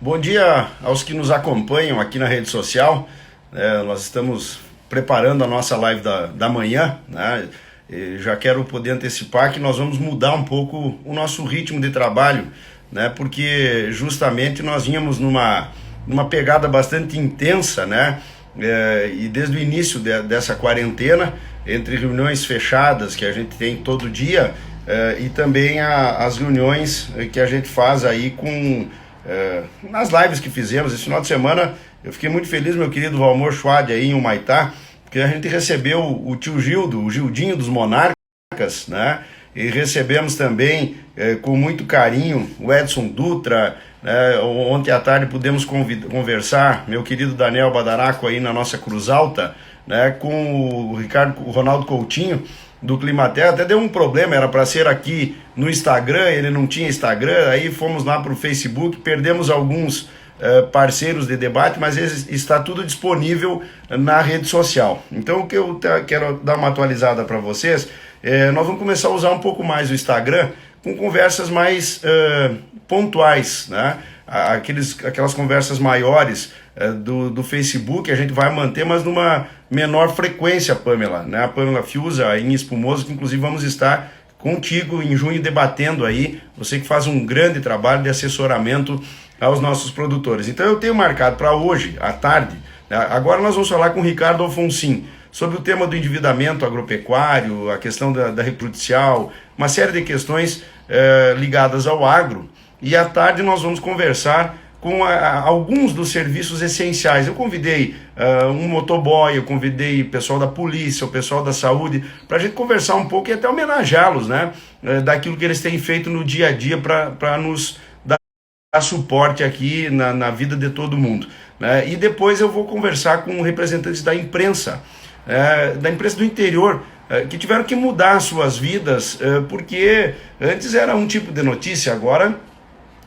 Bom dia aos que nos acompanham aqui na rede social. Nós estamos preparando a nossa live da manhã, né? E já quero poder antecipar que nós vamos mudar um pouco o nosso ritmo de trabalho, né? Porque justamente nós vínhamos numa pegada bastante intensa, né? E desde o início dessa quarentena, entre reuniões fechadas que a gente tem todo dia, e também as reuniões que a gente faz aí nas lives que fizemos esse final de semana. Eu fiquei muito feliz, meu querido Valmor Schwad aí em Humaitá, porque a gente recebeu o tio Gildo, o Gildinho dos Monarcas, né? E recebemos também com muito carinho o Edson Dutra, né? Ontem à tarde pudemos conversar, meu querido Daniel Badaraco aí na nossa Cruz Alta, né? Com o Ronaldo Coutinho do Climaterra. Até deu um problema, era para ser aqui no Instagram, ele não tinha Instagram, aí fomos lá para o Facebook, perdemos alguns parceiros de debate, mas está tudo disponível na rede social. Então o que eu quero dar uma atualizada para vocês, nós vamos começar a usar um pouco mais o Instagram com conversas mais pontuais, né? Aquelas conversas maiores do Facebook a gente vai manter, mas numa menor frequência, Pamela, né? A Pamela Fiuza em Espumoso, que inclusive vamos estar contigo em junho debatendo aí, você que faz um grande trabalho de assessoramento aos nossos produtores. Então eu tenho marcado para hoje, à tarde, né? Agora nós vamos falar com o Ricardo Alfonsin sobre o tema do endividamento agropecuário, a questão da reprudicial, uma série de questões ligadas ao agro. E à tarde nós vamos conversar com alguns dos serviços essenciais. Eu convidei um motoboy, eu convidei o pessoal da polícia, o pessoal da saúde, para a gente conversar um pouco e até homenageá-los, né? Daquilo que eles têm feito no dia a dia para nos dar suporte aqui na vida de todo mundo, né? E depois eu vou conversar com representantes da imprensa do interior, que tiveram que mudar suas vidas, porque antes era um tipo de notícia, agora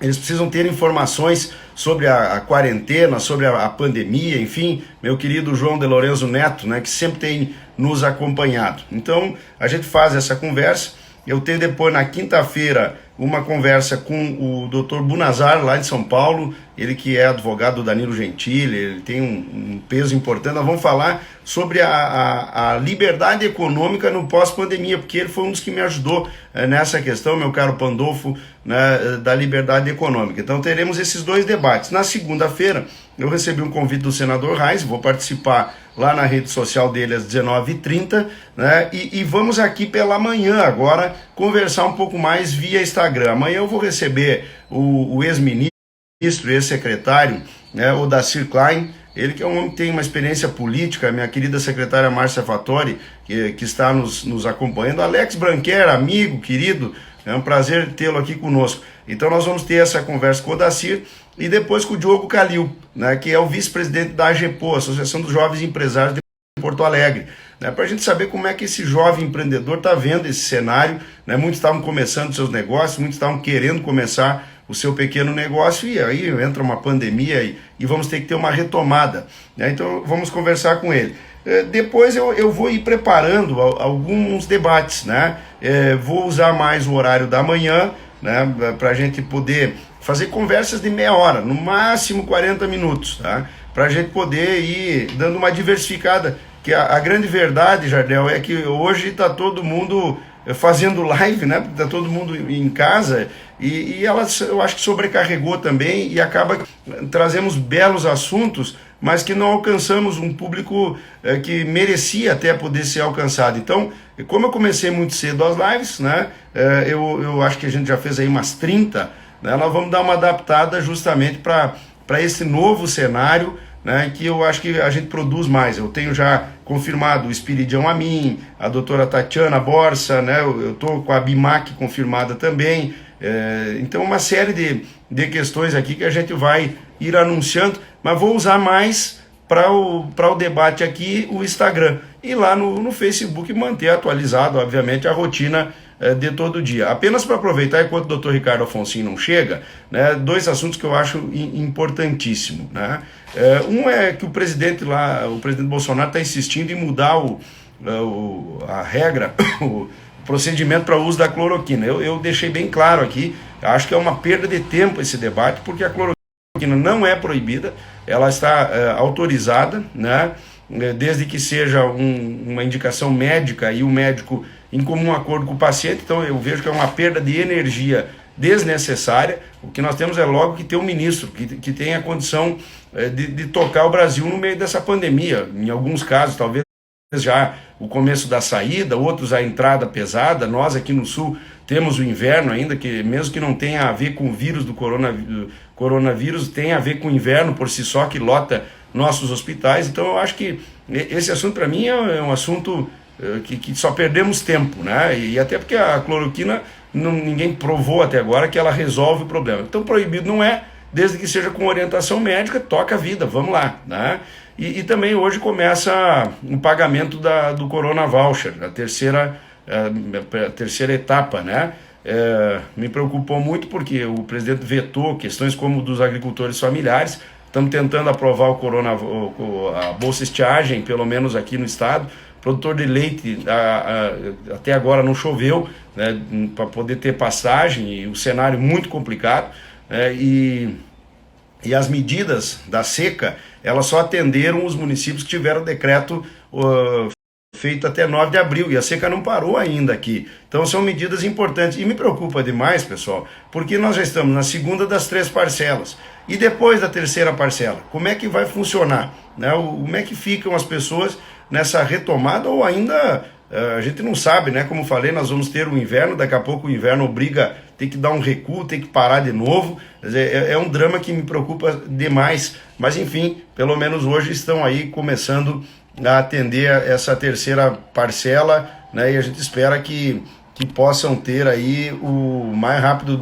eles precisam ter informações sobre a quarentena, sobre a pandemia, enfim, meu querido João de Lorenzo Neto, né, que sempre tem nos acompanhado. Então, a gente faz essa conversa. Eu tenho depois, na quinta-feira, uma conversa com o Dr. Bunazar, lá de São Paulo, ele que é advogado do Danilo Gentili, ele tem um peso importante. Nós vamos falar sobre a liberdade econômica no pós-pandemia, porque ele foi um dos que me ajudou nessa questão, meu caro Pandolfo, né, da liberdade econômica. Então teremos esses dois debates. Na segunda-feira, eu recebi um convite do senador Reis, vou participar lá na rede social dele às 19h30, né, e vamos aqui pela manhã agora conversar um pouco mais via Instagram. Amanhã eu vou receber o ex-ministro, ex-secretário, né, o Dacir Klein, ele que é um homem que tem uma experiência política, minha querida secretária Márcia Fattori, que está nos acompanhando, Alex Branquer, amigo, querido, é um prazer tê-lo aqui conosco. Então nós vamos ter essa conversa com o Dacir e depois com o Diogo Calil, né, que é o vice-presidente da AGEPO, Associação dos Jovens Empresários de Porto Alegre, né, para a gente saber como é que esse jovem empreendedor está vendo esse cenário, né? Muitos estavam começando seus negócios, muitos estavam querendo começar o seu pequeno negócio, e aí entra uma pandemia e vamos ter que ter uma retomada, né? Então vamos conversar com ele. Depois eu vou ir preparando alguns debates, né? Vou usar mais o horário da manhã, né, para a gente poder fazer conversas de meia hora, no máximo 40 minutos, tá? Para a gente poder ir dando uma diversificada, que a grande verdade, Jardel, é que hoje está todo mundo fazendo live, né? Porque está todo mundo em casa e ela, eu acho que sobrecarregou também, e acaba trazemos belos assuntos, mas que não alcançamos um público que merecia até poder ser alcançado. Então, como eu comecei muito cedo as lives, né? Eu acho que a gente já fez aí umas 30, né? Nós vamos dar uma adaptada justamente para esse novo cenário, né, que eu acho que a gente produz mais. Eu tenho já confirmado o Espiridião Amin, a doutora Tatiana Borsa, né, eu estou com a BIMAC confirmada também. Então uma série de questões aqui que a gente vai ir anunciando, mas vou usar mais para o debate aqui o Instagram, e lá no Facebook manter atualizado, obviamente, a rotina de todo dia. Apenas para aproveitar, enquanto o Dr. Ricardo Alfonsin não chega, né, dois assuntos que eu acho importantíssimos, né? Um é que o presidente Bolsonaro está insistindo em mudar a regra, o procedimento para o uso da cloroquina. Eu deixei bem claro aqui, acho que é uma perda de tempo esse debate, porque a cloroquina cloroquina não é proibida, ela está autorizada, né? Desde que seja uma indicação médica e o médico em comum acordo com o paciente. Então eu vejo que é uma perda de energia desnecessária. O que nós temos é logo que ter um ministro que tenha a condição de tocar o Brasil no meio dessa pandemia. Em alguns casos, talvez já o começo da saída, outros a entrada pesada. Nós aqui no Sul temos o inverno ainda, que mesmo que não tenha a ver com o vírus do coronavírus, tem a ver com o inverno por si só, que lota nossos hospitais. Então eu acho que esse assunto para mim é um assunto que só perdemos tempo, né? E até porque a cloroquina ninguém provou até agora que ela resolve o problema. Então proibido não é, desde que seja com orientação médica, toca a vida, vamos lá, né? E também hoje começa o pagamento do Corona Voucher, a terceira etapa, né? Me preocupou muito porque o presidente vetou questões como dos agricultores familiares. Estamos tentando aprovar a Bolsa Estiagem, pelo menos aqui no estado. Produtor de leite, até agora não choveu, né, para poder ter passagem, e o cenário muito complicado, e as medidas da seca, elas só atenderam os municípios que tiveram decreto feito até 9 de abril, e a seca não parou ainda aqui. Então são medidas importantes, e me preocupa demais, pessoal, porque nós já estamos na segunda das 3 parcelas, e depois da terceira parcela, como é que vai funcionar, né? Como é que ficam as pessoas nessa retomada, ou ainda a gente não sabe, né? Como falei, nós vamos ter o inverno, daqui a pouco o inverno obriga, tem que dar um recuo, tem que parar de novo. É um drama que me preocupa demais, mas enfim, pelo menos hoje estão aí começando a atender essa terceira parcela, né? E a gente espera que possam ter aí o mais rápido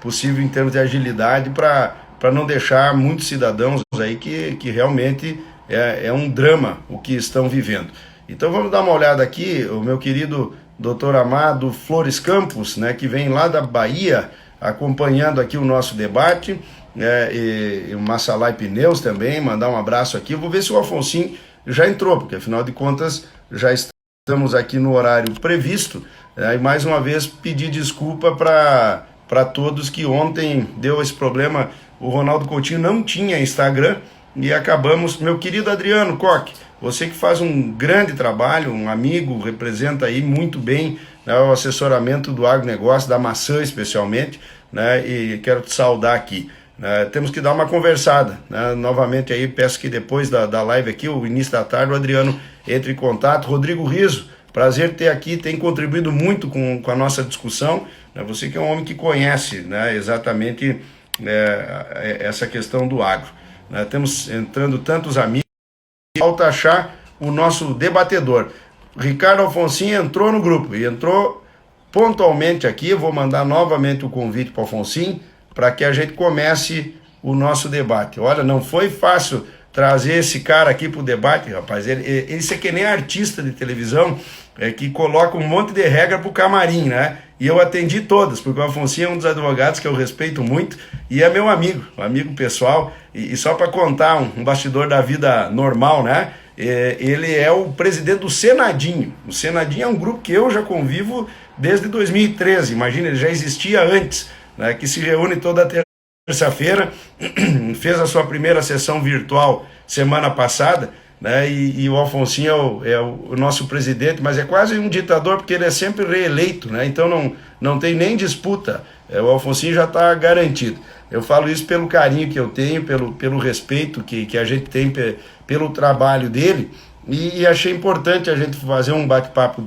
possível em termos de agilidade, para não deixar muitos cidadãos aí que realmente é um drama o que estão vivendo. Então vamos dar uma olhada aqui, o meu querido Dr. Amado Flores Campos, né, que vem lá da Bahia, acompanhando aqui o nosso debate, e o Massalai Pneus também, mandar um abraço aqui. Eu vou ver se o Alfonsinho já entrou, porque afinal de contas já estamos aqui no horário previsto, e mais uma vez pedir desculpa para todos que ontem deu esse problema. O Ronaldo Coutinho não tinha Instagram, e acabamos, meu querido Adriano Koch, você que faz um grande trabalho, um amigo, representa aí muito bem, né, o assessoramento do agronegócio, da maçã especialmente, né, e quero te saudar aqui. Temos que dar uma conversada, né, novamente aí, peço que depois da live aqui, o início da tarde, o Adriano entre em contato. Rodrigo Riso, prazer ter aqui, tem contribuído muito com a nossa discussão, né, você que é um homem que conhece, né, exatamente essa questão do agro. Temos entrando tantos amigos, falta achar o nosso debatedor. Ricardo Alfonsinho entrou no grupo e entrou pontualmente aqui. Eu vou mandar novamente o convite para o Alfonsinho para que a gente comece o nosso debate. Olha, não foi fácil trazer esse cara aqui para o debate, rapaz. Ele é que nem artista de televisão que coloca um monte de regra para o camarim, né? E eu atendi todas, porque o Alfonsinho é um dos advogados que eu respeito muito e é meu amigo, um amigo pessoal. E só para contar um bastidor da vida normal, né? Ele é o presidente do Senadinho. O Senadinho é um grupo que eu já convivo desde 2013, imagina, ele já existia antes, né? Que se reúne toda terça-feira, fez a sua primeira sessão virtual semana passada, né? E o Alfonsinho é o nosso presidente, mas é quase um ditador, porque ele é sempre reeleito, né? Então não tem nem disputa, o Alfonsinho já está garantido. Eu falo isso pelo carinho que eu tenho, pelo respeito que a gente tem pelo trabalho dele, e achei importante a gente fazer um bate-papo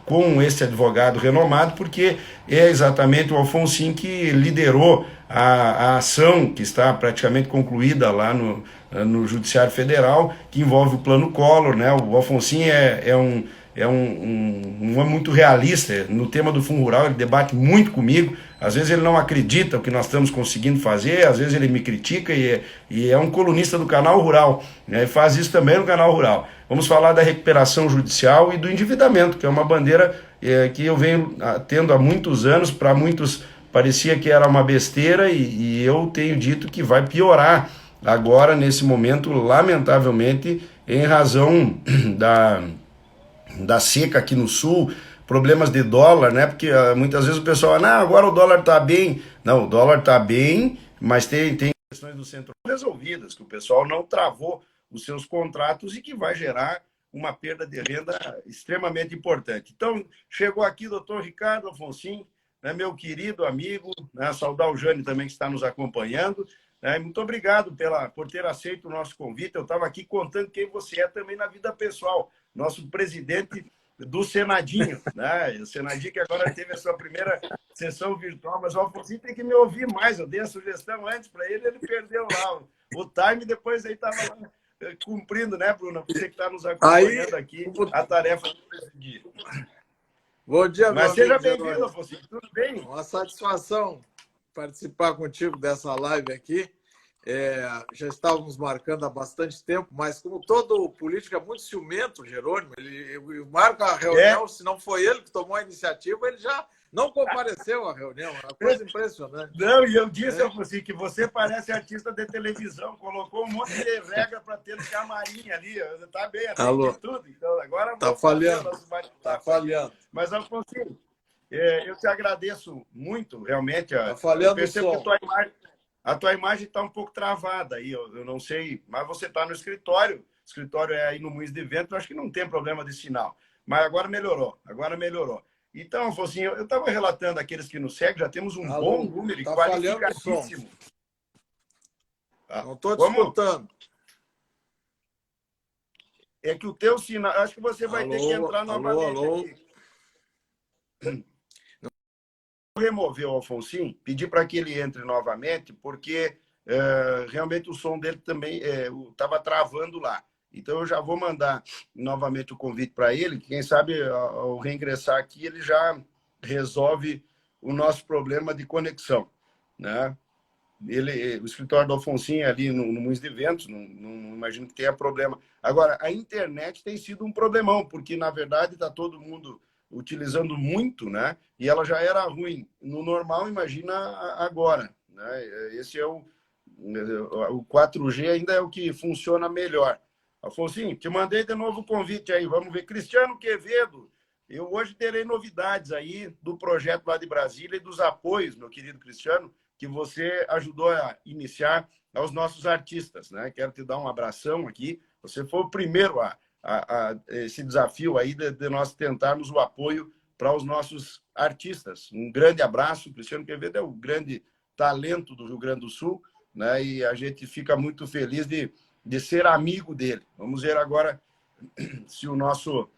com esse advogado renomado, porque é exatamente o Alfonsinho que liderou a ação que está praticamente concluída lá no Judiciário Federal, que envolve o Plano Collor, né? O Alfonsinho é um homem muito realista no tema do Fundo Rural, ele debate muito comigo, às vezes ele não acredita o que nós estamos conseguindo fazer, às vezes ele me critica, e é um colunista do Canal Rural, né? E faz isso também no Canal Rural. Vamos falar da recuperação judicial e do endividamento, que é uma bandeira que eu venho tendo há muitos anos. Para muitos parecia que era uma besteira, e eu tenho dito que vai piorar agora, nesse momento, lamentavelmente, em razão da seca aqui no Sul, problemas de dólar, né? Porque muitas vezes o pessoal fala, não, agora o dólar está bem. Não, o dólar está bem, mas tem questões do centro resolvidas, que o pessoal não travou os seus contratos e que vai gerar uma perda de renda extremamente importante. Então, chegou aqui o doutor Ricardo Alfonsin, né, meu querido amigo, né, saudar o Jânio também que está nos acompanhando. Né, muito obrigado por ter aceito o nosso convite. Eu estava aqui contando quem você é também na vida pessoal, nosso presidente do Senadinho, né? O Senadinho que agora teve a sua primeira sessão virtual, mas o Alfonsin tem que me ouvir mais. Eu dei a sugestão antes para ele, ele perdeu lá o time, depois aí estava lá cumprindo, né, Bruno? Você que está nos acompanhando aqui, a tarefa do presidir. Bom dia, mas meu seja amigo bem-vindo, Alfonsin. Tudo bem? Uma satisfação participar contigo dessa live aqui. Já estávamos marcando há bastante tempo, mas como todo político é muito ciumento, Jerônimo, ele marca a reunião, se não foi ele que tomou a iniciativa, ele já não compareceu à reunião. É uma coisa impressionante. Não, e eu disse, Alfonsin, que você parece artista de televisão, colocou um monte de regra para ter no camarim ali, tá bem, atende tudo. Então, agora tá falhando, tá falhando. Mas, Alfonsin, eu te agradeço muito, realmente. Tá falhando o som. Que a tua imagem está um pouco travada aí, eu não sei, mas você está no escritório, o escritório é aí no Moinhos de Vento, eu acho que não tem problema de sinal. Mas agora melhorou. Então, Alfonsin, eu estava relatando aqueles que nos seguem, já temos um bom número tá qualificadíssimo. Não estou te escutando. É que o teu sinal, acho que você vai ter que entrar novamente aqui. Remover o Alfonsin, pedir para que ele entre novamente, porque realmente o som dele também estava travando lá. Então, eu já vou mandar novamente o convite para ele, que quem sabe, ao reingressar aqui, ele já resolve o nosso problema de conexão. Né? O escritório do Alfonsin é ali no Moinhos de Ventos, não imagino que tenha problema. Agora, a internet tem sido um problemão, porque, na verdade, está todo mundo utilizando muito, né? E ela já era ruim. No normal, imagina agora. Né? Esse é o 4G ainda é o que funciona melhor. Alfonsin, te mandei de novo o convite aí. Vamos ver. Cristiano Quevedo, eu hoje terei novidades aí do projeto lá de Brasília e dos apoios, meu querido Cristiano, que você ajudou a iniciar aos nossos artistas. Né? Quero te dar um abração aqui. Você foi o primeiro a esse desafio aí de nós tentarmos o apoio para os nossos artistas. Um grande abraço. O Cristiano Quevedo é o grande talento do Rio Grande do Sul, né? E a gente fica muito feliz de ser amigo dele. Vamos ver agora se o nosso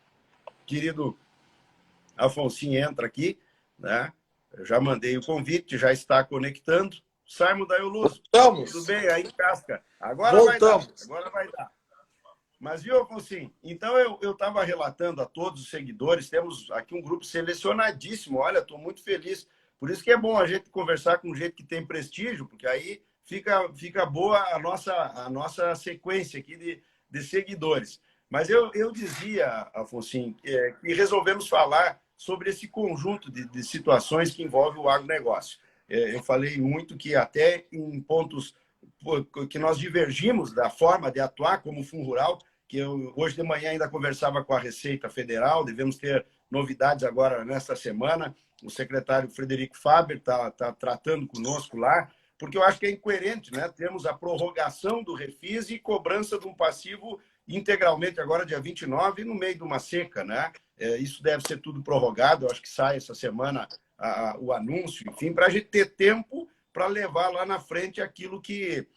querido Alfonsin entra aqui, né? Eu já mandei o convite, já está conectando. Simon da Euluso, tudo bem? Aí, Casca. Agora vai dar. Mas, viu, Alfonsin? Então, eu estava relatando a todos os seguidores, temos aqui um grupo selecionadíssimo. Olha, estou muito feliz. Por isso que é bom a gente conversar com gente que tem prestígio, porque aí fica boa a nossa sequência aqui de seguidores. Mas eu dizia, Alfonsin, que resolvemos falar sobre esse conjunto de situações que envolvem o agronegócio. Eu falei muito que até em pontos que nós divergimos da forma de atuar como Fundo Rural, que eu hoje de manhã ainda conversava com a Receita Federal, devemos ter novidades agora nesta semana. O secretário Frederico Faber está tratando conosco lá, porque eu acho que é incoerente, né? Temos a prorrogação do Refis e cobrança de um passivo integralmente agora, dia 29, no meio de uma seca, né? Isso deve ser tudo prorrogado, eu acho que sai essa semana o anúncio, enfim, para a gente ter tempo para levar lá na frente aquilo que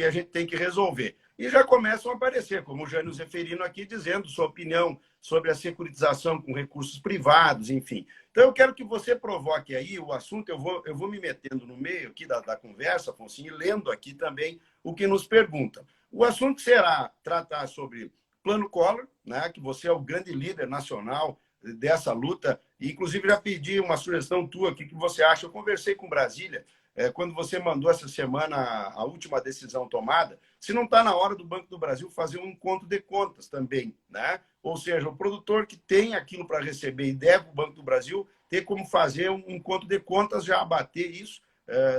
a gente tem que resolver. E já começam a aparecer, como o Jânio Zeferino aqui dizendo sua opinião sobre a securitização com recursos privados, enfim. Então, eu quero que você provoque aí o assunto, eu vou me metendo no meio aqui da conversa, Afonso, e lendo aqui também o que nos perguntam. O assunto será tratar sobre Plano Collor, né, que você é o grande líder nacional dessa luta, e inclusive já pedi uma sugestão tua aqui, que você acha. Eu conversei com Brasília, quando você mandou essa semana a última decisão tomada, se não está na hora do Banco do Brasil fazer um encontro de contas também, né? Ou seja, o produtor que tem aquilo para receber e deve o Banco do Brasil ter como fazer um encontro de contas, já abater isso,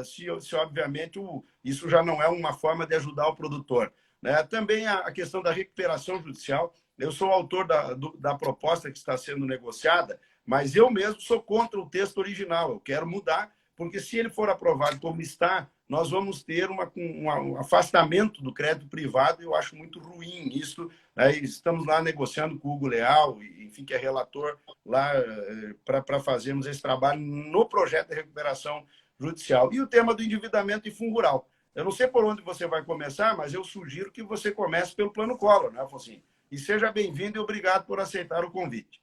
se obviamente isso já não é uma forma de ajudar o produtor. Né? Também a questão da recuperação judicial. Eu sou autor da proposta que está sendo negociada, mas eu mesmo sou contra o texto original. Eu quero mudar, porque se ele for aprovado como está nós vamos ter um afastamento do crédito privado, e eu acho muito ruim isso. Né? Estamos lá negociando com o Hugo Leal, enfim, que é relator lá, para fazermos esse trabalho no projeto de recuperação judicial. E o tema do endividamento e fundo rural. Eu não sei por onde você vai começar, mas eu sugiro que você comece pelo Plano Collor, né, Afonso? E seja bem-vindo e obrigado por aceitar o convite.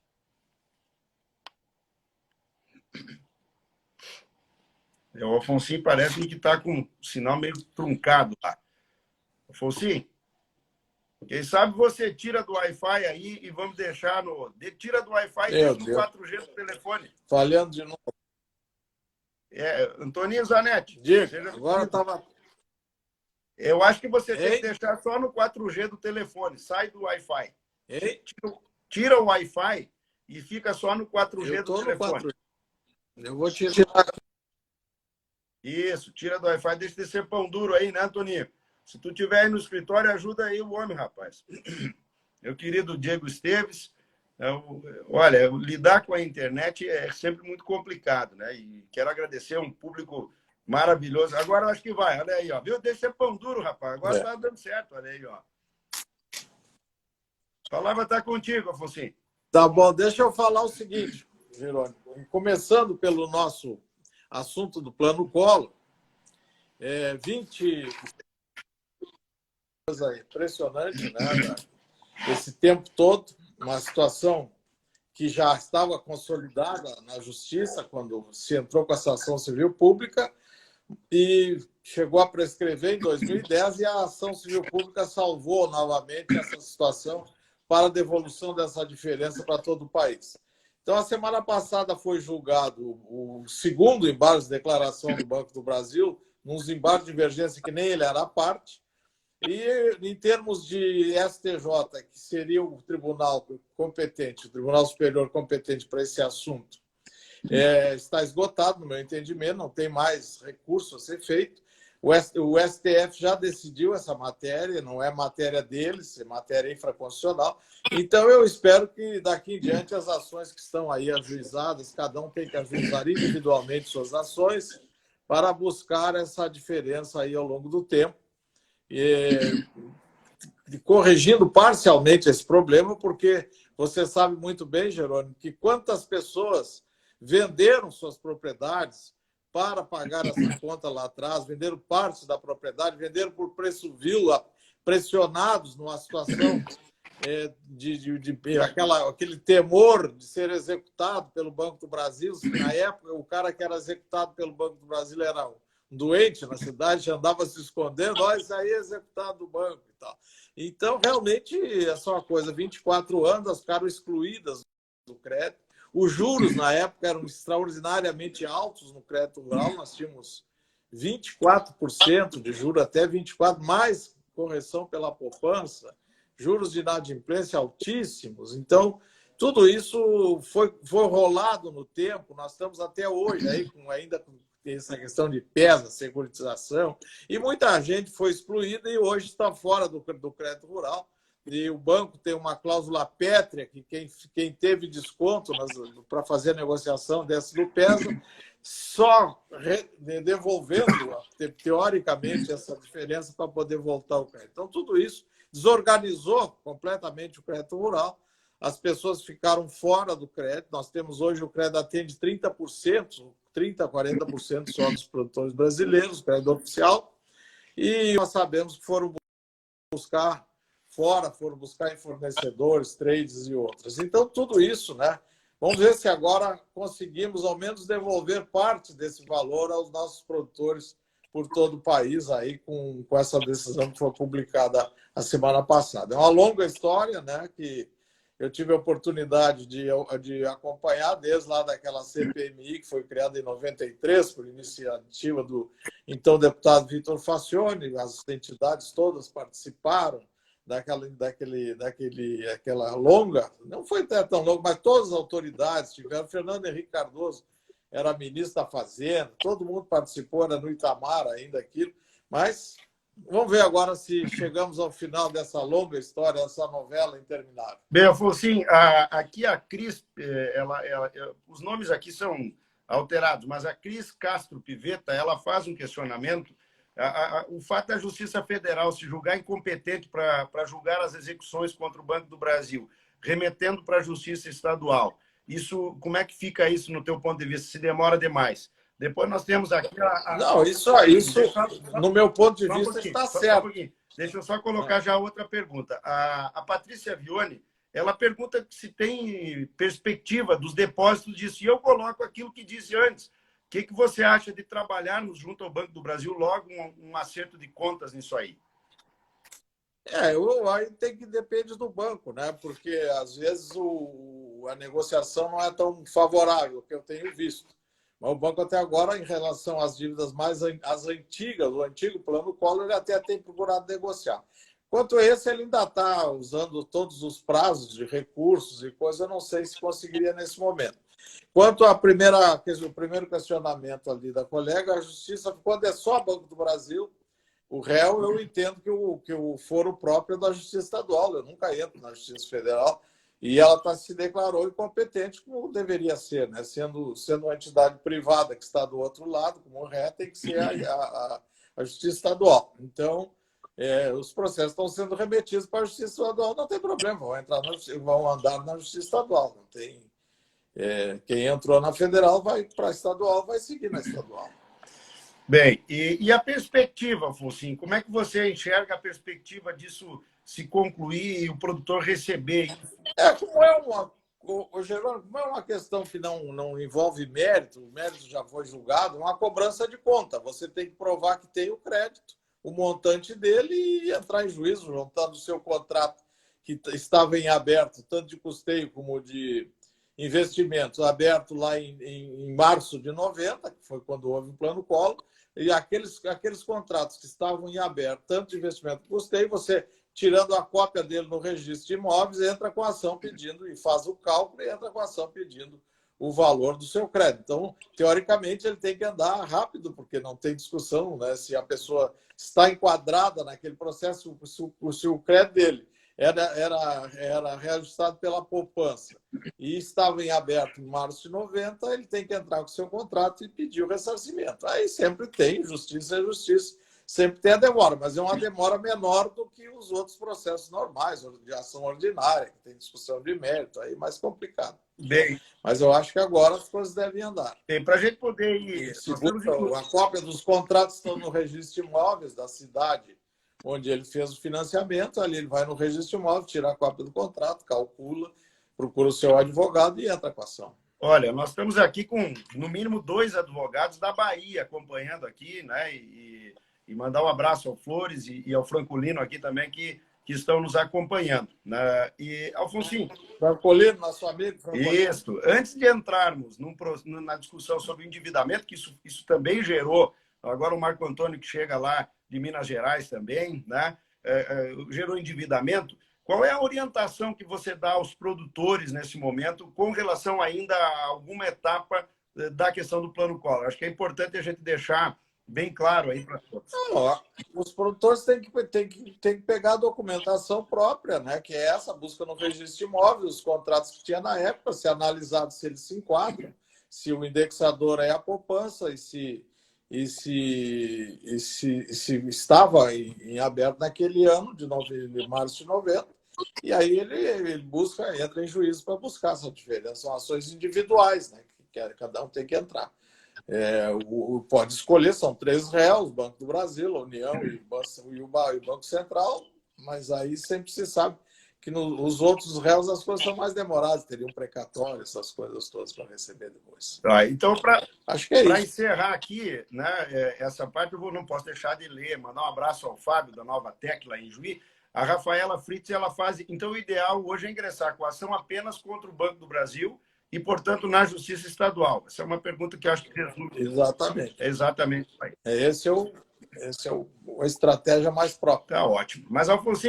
O Afonso parece que está com o sinal meio truncado lá. Afonso, quem sabe você tira do Wi-Fi aí e vamos deixar no... Tira do Wi-Fi e deixa no 4G do telefone. Falhando de novo. Antoninho Zanetti. Diga, agora estava... Eu acho que você tem que deixar só no 4G do telefone. Sai do Wi-Fi. Tira o Wi-Fi e fica só no 4G do telefone. Eu vou tirar. Isso, tira do Wi-Fi. Deixa de ser pão duro aí, né, Antoninho? Se tu estiver aí no escritório, ajuda aí o homem, rapaz. Meu querido Diego Esteves, olha, lidar com a internet é sempre muito complicado, né? E quero agradecer a um público maravilhoso. Agora eu acho que vai, olha aí, ó. Viu? Deixa ser pão duro, rapaz. Agora tá dando certo, olha aí, ó. A palavra tá contigo, Afonso. Tá bom, deixa eu falar o seguinte, Jerônimo. Começando pelo nosso assunto do Plano Collor, 20... coisa impressionante, né? Esse tempo todo, uma situação que já estava consolidada na Justiça quando se entrou com essa ação civil pública e chegou a prescrever em 2010 e a ação civil pública salvou novamente essa situação para a devolução dessa diferença para todo o país. Então, a semana passada foi julgado o segundo embargo de declaração do Banco do Brasil, nos embargos de divergência que nem ele era parte, e em termos de STJ, que seria o tribunal competente, o Tribunal Superior competente para esse assunto, está esgotado, no meu entendimento, não tem mais recurso a ser feito. O STF já decidiu essa matéria, não é matéria deles, é matéria infraconstitucional. Então, eu espero que daqui em diante as ações que estão aí ajuizadas, cada um tem que ajuizar individualmente suas ações para buscar essa diferença aí ao longo do tempo, corrigindo parcialmente esse problema, porque você sabe muito bem, Jerônimo, que quantas pessoas venderam suas propriedades para pagar essa conta lá atrás, venderam parte da propriedade, venderam por preço vil, pressionados numa situação aquele temor de ser executado pelo Banco do Brasil. Na época, o cara que era executado pelo Banco do Brasil era um doente na cidade, andava se escondendo, isso aí é executado do banco e tal. Então, realmente, essa é uma coisa, 24 anos, elas ficaram excluídas do crédito. Os juros, na época, eram extraordinariamente altos no crédito rural, nós tínhamos 24% de juros, até 24%, mais correção pela poupança, juros de inadimplência altíssimos. Então, tudo isso foi rolado no tempo, nós estamos até hoje aí ainda com essa questão de PESA, securitização, e muita gente foi excluída e hoje está fora do crédito rural. E o banco tem uma cláusula pétrea que quem teve desconto para fazer a negociação dessa do PESA, só devolvendo, teoricamente, essa diferença para poder voltar ao crédito. Então, tudo isso desorganizou completamente o crédito rural. As pessoas ficaram fora do crédito. Nós temos hoje o crédito atende 30%, 30%, 40% só dos produtores brasileiros, crédito oficial. E nós sabemos que foram buscar fora, foram buscar em fornecedores, trades e outras. Então, tudo isso, né? Vamos ver se agora conseguimos, ao menos, devolver parte desse valor aos nossos produtores por todo o país, aí, com essa decisão que foi publicada a semana passada. É uma longa história, né? Que eu tive a oportunidade de acompanhar desde lá daquela CPMI, que foi criada em 93, por iniciativa do então deputado Vitor Facione. As entidades todas participaram daquela longa, não foi até tão longa, mas todas as autoridades tiveram. Fernando Henrique Cardoso era ministro da Fazenda, todo mundo participou, era no Itamar ainda aquilo, mas vamos ver agora se chegamos ao final dessa longa história, essa novela interminável. Bem, Afonso, aqui a Cris, os nomes aqui são alterados, mas a Cris Castro Pivetta, ela faz um questionamento O fato da Justiça Federal se julgar incompetente para julgar as execuções contra o Banco do Brasil, remetendo para a Justiça Estadual, isso, como é que fica isso no teu ponto de vista? Se demora demais? Depois nós temos aqui Não, isso, no meu ponto de vista, está certo. Deixa eu só colocar já outra pergunta. A Patrícia Vione, ela pergunta se tem perspectiva dos depósitos disso. E eu coloco aquilo que disse antes. O que você acha de trabalharmos junto ao Banco do Brasil logo um acerto de contas nisso aí? Aí tem que depende do banco, né? Porque às vezes a negociação não é tão favorável, que eu tenho visto. Mas o banco até agora, em relação às dívidas as antigas, o antigo plano Collor, ele até tem procurado negociar. Quanto a esse, ele ainda está usando todos os prazos de recursos e coisa, eu não sei se conseguiria nesse momento. Quanto ao primeiro questionamento ali da colega, a justiça, quando é só Banco do Brasil, o réu, eu entendo que o foro próprio é da Justiça Estadual, eu nunca entro na Justiça Federal, e ela se declarou incompetente, como deveria ser, né? Sendo uma entidade privada que está do outro lado, como o ré, tem que ser a Justiça Estadual. Então, os processos estão sendo remetidos para a Justiça Estadual, não tem problema, vão andar na Justiça Estadual, não tem. Quem entrou na federal vai para a estadual, vai seguir na estadual. Bem, e a perspectiva, Afonso, como é que você enxerga a perspectiva disso se concluir e o produtor receber isso? Gerônimo, como é uma questão que não envolve mérito, o mérito já foi julgado, uma cobrança de conta. Você tem que provar que tem o crédito, o montante dele e entrar em juízo, juntando o seu contrato que estava em aberto, tanto de custeio como de investimentos, aberto lá em março de 90, que foi quando houve o Plano Collor, e aqueles contratos que estavam em aberto, tanto de investimento como custeio, você, tirando a cópia dele no registro de imóveis, entra com a ação pedindo, e faz o cálculo e entra com a ação pedindo o valor do seu crédito. Então, teoricamente, ele tem que andar rápido, porque não tem discussão, né? Se a pessoa está enquadrada naquele processo, se o crédito dele era reajustado pela poupança e estava em aberto em março de 90, ele tem que entrar com o seu contrato e pedir o ressarcimento. Aí sempre tem, justiça é justiça, sempre tem a demora, mas é uma demora menor do que os outros processos normais, de ação ordinária, que tem discussão de mérito, aí mais complicado. Bem, mas eu acho que agora as coisas devem andar. Para a gente poder ir... A cópia dos contratos estão no registro de imóveis da cidade, onde ele fez o financiamento, ali ele vai no registro de imóvel, tira a cópia do contrato, calcula, procura o seu advogado e entra com a ação. Olha, nós estamos aqui com, no mínimo, 2 advogados da Bahia acompanhando aqui, né? E mandar um abraço ao Flores e ao Francolino aqui também, que estão nos acompanhando. Né? E, Afonso... Francolino, nosso amigo. Francolino. Isso. Antes de entrarmos na discussão sobre o endividamento, que isso também gerou, agora o Marco Antônio que chega lá de Minas Gerais também, né? Gerou endividamento. Qual é a orientação que você dá aos produtores nesse momento com relação ainda a alguma etapa da questão do Plano Collor? Acho que é importante a gente deixar bem claro aí para todos. Os produtores têm que pegar a documentação própria, né? Que é essa, busca no registro de imóveis, os contratos que tinha na época, se analisado se eles se enquadram, se o indexador é a poupança e se estava em aberto naquele ano, de março de 90, e aí ele entra em juízo para buscar essa diferença. São ações individuais, né? Que cada um tem que entrar. Pode escolher, são 3 réus, Banco do Brasil, a União e o Banco Central, mas aí sempre se sabe que nos outros réus as coisas são mais demoradas, teriam precatório, essas coisas todas para receber depois. Então, para é encerrar aqui, né, essa parte, eu não posso deixar de ler, mandar um abraço ao Fábio, da Nova Tec, lá em Juí. A Rafaela Fritz, ela faz... Então, o ideal hoje é ingressar com a ação apenas contra o Banco do Brasil e, portanto, na Justiça Estadual. Essa é uma pergunta que eu acho que resume. Exatamente. Exatamente. Esse é a estratégia mais própria. Tá ótimo. Mas, Afonso,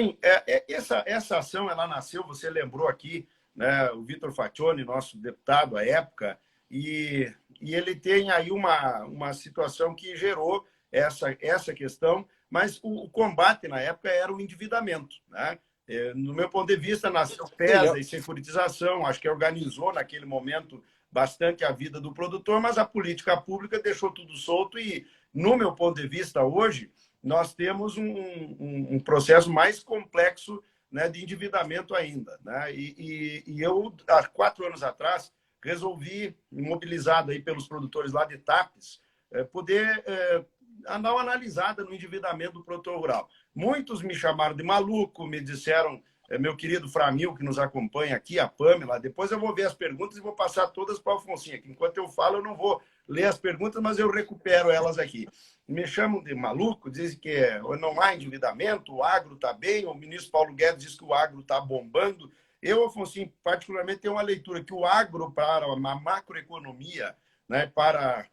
essa ação, ela nasceu, você lembrou aqui, né, o Vitor Faccioni, nosso deputado à época, e ele tem aí uma situação que gerou essa questão, mas o combate na época era o endividamento, né? No meu ponto de vista, nasceu PESA e securitização, acho que organizou naquele momento bastante a vida do produtor, mas a política pública deixou tudo solto e no meu ponto de vista, hoje, nós temos um processo mais complexo, né, de endividamento ainda. Né? E eu, há 4 anos atrás, resolvi, mobilizado aí pelos produtores lá de Tapes, poder dar uma analisada no endividamento do produtor rural. Muitos me chamaram de maluco, me disseram, meu querido Framil, que nos acompanha aqui, a Pamela, depois eu vou ver as perguntas e vou passar todas para o Alfonsinho, que enquanto eu falo eu não vou ler as perguntas, mas eu recupero elas aqui. Me chamam de maluco, dizem que não há endividamento, o agro está bem, o ministro Paulo Guedes diz que o agro está bombando. Eu, Alfonsinho, particularmente, tenho uma leitura que o agro para a macroeconomia, né, para,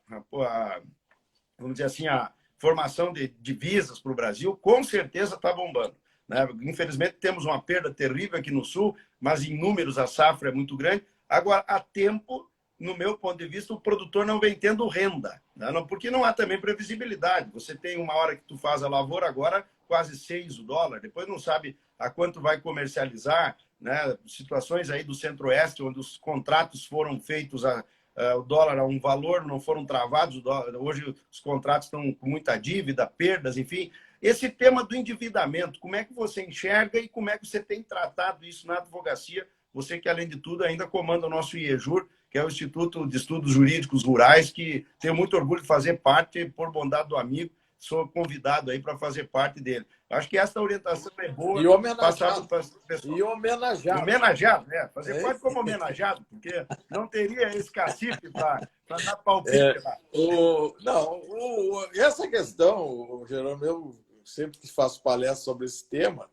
vamos dizer assim, a formação de divisas para o Brasil, com certeza está bombando. Né? Infelizmente, temos uma perda terrível aqui no Sul, mas em números a safra é muito grande. Agora, há tempo, no meu ponto de vista, o produtor não vem tendo renda, né? Porque não há também previsibilidade. Você tem uma hora que tu faz a lavoura, agora quase 6 o dólar, depois não sabe a quanto vai comercializar, né? Situações aí do Centro-Oeste, onde os contratos foram feitos o dólar a um valor, não foram travados, hoje os contratos estão com muita dívida, perdas, enfim. Esse tema do endividamento, como é que você enxerga e como é que você tem tratado isso na advocacia? Você que, além de tudo, ainda comanda o nosso IEJUR, que é o Instituto de Estudos Jurídicos Rurais, que tenho muito orgulho de fazer parte, por bondade do amigo, sou convidado aí para fazer parte dele. Acho que essa orientação é boa. E homenageado. Passado para o pessoal. E homenageado. Homenageado, né? Fazer parte como homenageado, porque não teria esse cacife para dar palpite lá. Essa questão, Jerônimo, eu sempre que faço palestra sobre esse tema,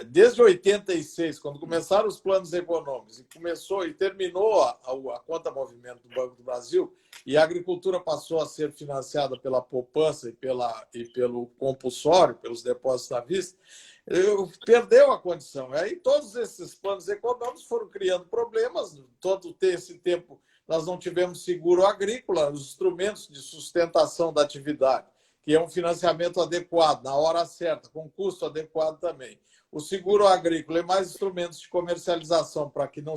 desde 86, quando começaram os planos econômicos, e começou e terminou a conta movimento do Banco do Brasil, e a agricultura passou a ser financiada pela poupança e pelo compulsório, pelos depósitos à vista, perdeu a condição. Aí todos esses planos econômicos foram criando problemas. Todo esse tempo nós não tivemos seguro agrícola, os instrumentos de sustentação da atividade, que é um financiamento adequado, na hora certa, com custo adequado também. O seguro agrícola e mais instrumentos de comercialização para que não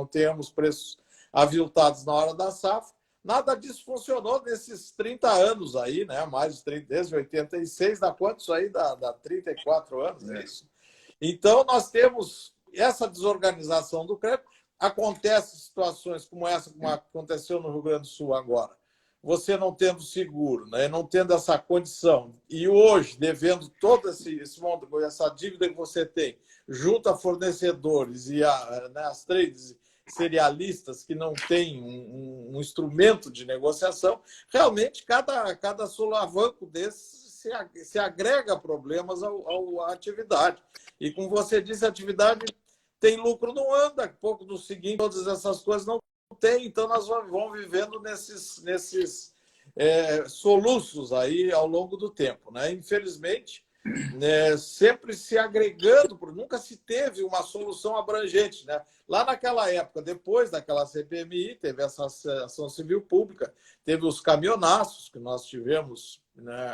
tenhamos preços aviltados na hora da safra. Nada disso funcionou nesses 30 anos aí, né? Mais de 30, desde 86, dá quanto isso aí? Dá 34 anos, é isso? Então, nós temos essa desorganização do crédito. Acontecem situações como essa, como aconteceu no Rio Grande do Sul agora. Você não tendo seguro, né? Não tendo essa condição, e hoje devendo todo esse monte, essa dívida que você tem, junto a fornecedores e as trades cerealistas que não têm um instrumento de negociação, realmente cada solavanco desse se agrega problemas à atividade. E como você disse, a atividade tem lucro, não anda, pouco do seguinte, todas essas coisas não tem, então nós vamos vivendo nesses soluços aí ao longo do tempo, né? Infelizmente, né, sempre se agregando, nunca se teve uma solução abrangente, né? Lá naquela época, depois daquela CPMI, teve essa ação civil pública, teve os caminhonaços que nós tivemos, né,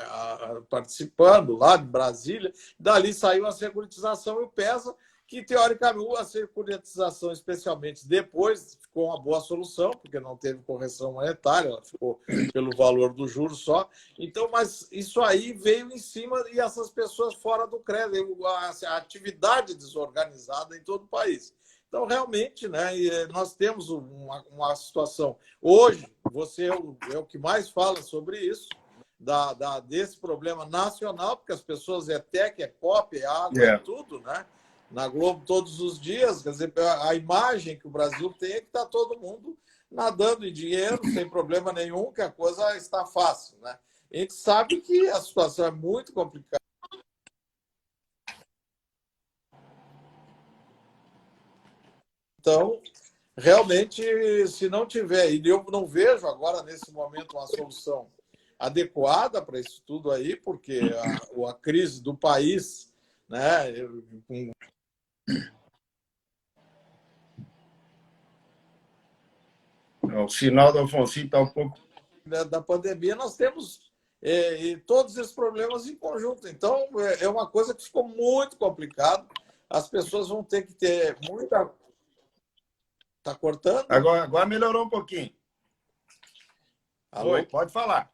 participando lá de Brasília, dali saiu a securitização e o PESA, que, teoricamente, a securitização, especialmente depois, ficou uma boa solução, porque não teve correção monetária, ela ficou pelo valor do juro só. Então, mas isso aí veio em cima e essas pessoas fora do crédito, a atividade desorganizada em todo o país. Então, realmente, né, nós temos uma situação. Hoje, você é o que mais fala sobre isso, desse problema nacional, porque as pessoas é tech, é pop, é água, é tudo, né? Na Globo todos os dias, quer dizer, a imagem que o Brasil tem é que está todo mundo nadando em dinheiro, sem problema nenhum, que a coisa está fácil, né? A gente sabe que a situação é muito complicada. Então, realmente, se não tiver, e eu não vejo agora, nesse momento, uma solução adequada para isso tudo aí, porque a crise do país, né, o sinal do Alfonsinho está um pouco... Da pandemia, nós temos todos esses problemas em conjunto. Então, é uma coisa que ficou muito complicado. As pessoas vão ter que ter muita... Está cortando? Agora melhorou um pouquinho. Alô? Oi, pode falar.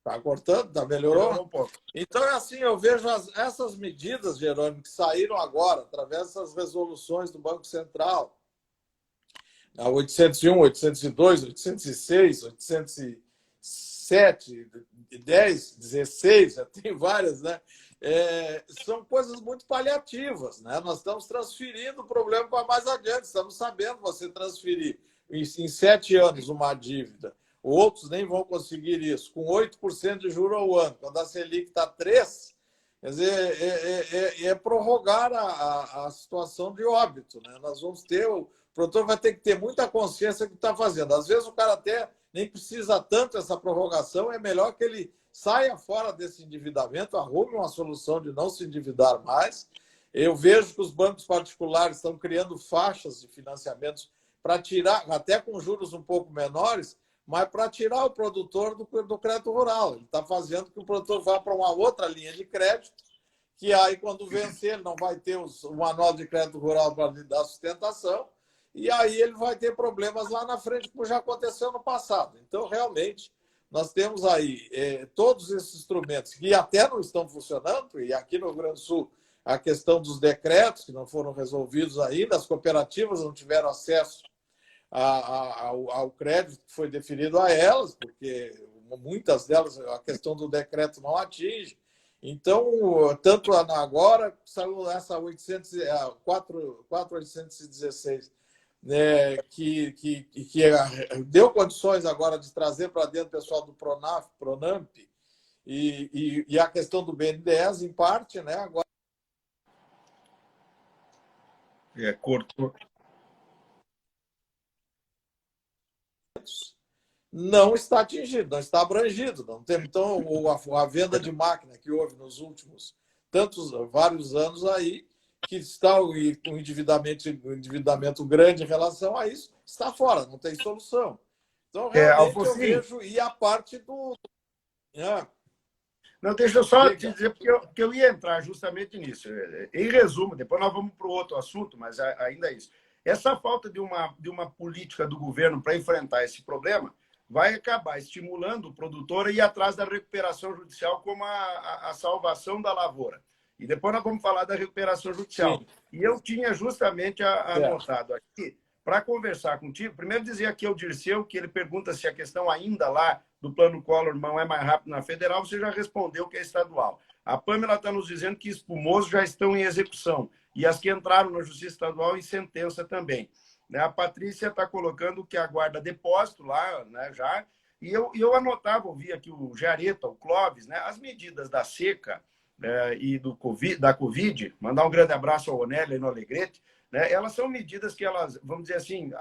Está cortando? Tá, melhorou um pouco. Então, é assim, eu vejo essas medidas, Jerônimo, que saíram agora, através dessas resoluções do Banco Central, a 801, 802, 806, 807, 10, 16, já tem várias, né? São coisas muito paliativas, né? Nós estamos transferindo o problema para mais adiante, estamos sabendo você transferir em 7 anos uma dívida. Outros nem vão conseguir isso, com 8% de juros ao ano. Quando a Selic está 3%, quer dizer, é prorrogar a situação de óbito, né? Nós vamos ter, o produtor vai ter que ter muita consciência do que está fazendo. Às vezes o cara até nem precisa tanto dessa prorrogação, é melhor que ele saia fora desse endividamento, arrume uma solução de não se endividar mais. Eu vejo que os bancos particulares estão criando faixas de financiamentos para tirar, até com juros um pouco menores, mas para tirar o produtor do crédito rural. Ele está fazendo que o produtor vá para uma outra linha de crédito, que aí, quando vencer, ele não vai ter o manual de crédito rural para lhe dar sustentação, e aí ele vai ter problemas lá na frente, como já aconteceu no passado. Então, realmente, nós temos aí todos esses instrumentos que até não estão funcionando, e aqui no Rio Grande do Sul, a questão dos decretos, que não foram resolvidos ainda, as cooperativas não tiveram acesso ao crédito que foi definido a elas, porque muitas delas a questão do decreto não atinge. Então, tanto agora, saiu essa 4.816, né, que deu condições agora de trazer para dentro o pessoal do Pronamp e a questão do BNDES, em parte, né, agora. Cortou. Não está atingido, não está abrangido. Não tem, então, a venda de máquina que houve nos últimos vários anos aí, que está com um endividamento grande em relação a isso, está fora, não tem solução. Então, realmente, eu vejo, e a parte do... Não, deixa eu só te dizer, porque eu ia entrar justamente nisso. Em resumo, depois nós vamos para o outro assunto, mas ainda é isso. Essa falta de uma política do governo para enfrentar esse problema vai acabar estimulando o produtor a ir atrás da recuperação judicial como a salvação da lavoura. E depois nós vamos falar da recuperação judicial. Sim. E eu tinha justamente anotado aqui, para conversar contigo, primeiro dizer aqui ao Dirceu, que ele pergunta se a questão ainda lá do plano Collor não é mais rápido na federal, você já respondeu que é estadual. A Pamela está nos dizendo que espumosos já estão em execução e as que entraram na Justiça Estadual em sentença também. A Patrícia está colocando que aguarda depósito lá, né, já. E eu anotava, ouvi aqui o Jareta, o Clóvis, né, as medidas da seca e da Covid, mandar um grande abraço ao Onélio e no Alegrete, né, elas são medidas que elas, vamos dizer assim,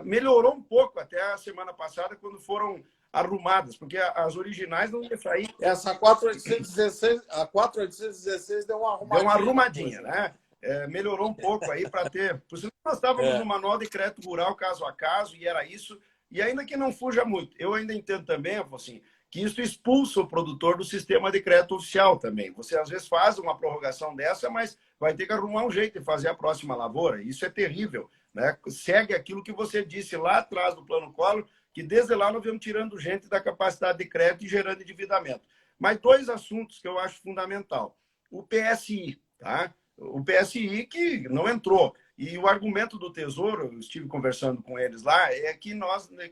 melhorou um pouco até a semana passada, quando foram arrumadas, porque as originais não iam sair. Essa 4.816 deu uma arrumadinha. Deu uma arrumadinha, né? Melhorou um pouco aí para ter... Por isso nós estávamos no manual de crédito rural caso a caso, e era isso. E ainda que não fuja muito, eu ainda entendo também, assim, que isso expulsa o produtor do sistema de crédito oficial também. Você, às vezes, faz uma prorrogação dessa, mas vai ter que arrumar um jeito de fazer a próxima lavoura. Isso é terrível, né? Segue aquilo que você disse lá atrás do Plano Collor, que desde lá nós vamos tirando gente da capacidade de crédito e gerando endividamento. Mas dois assuntos que eu acho fundamental. O PSI, tá? O PSI que não entrou. E o argumento do Tesouro, eu estive conversando com eles lá, é que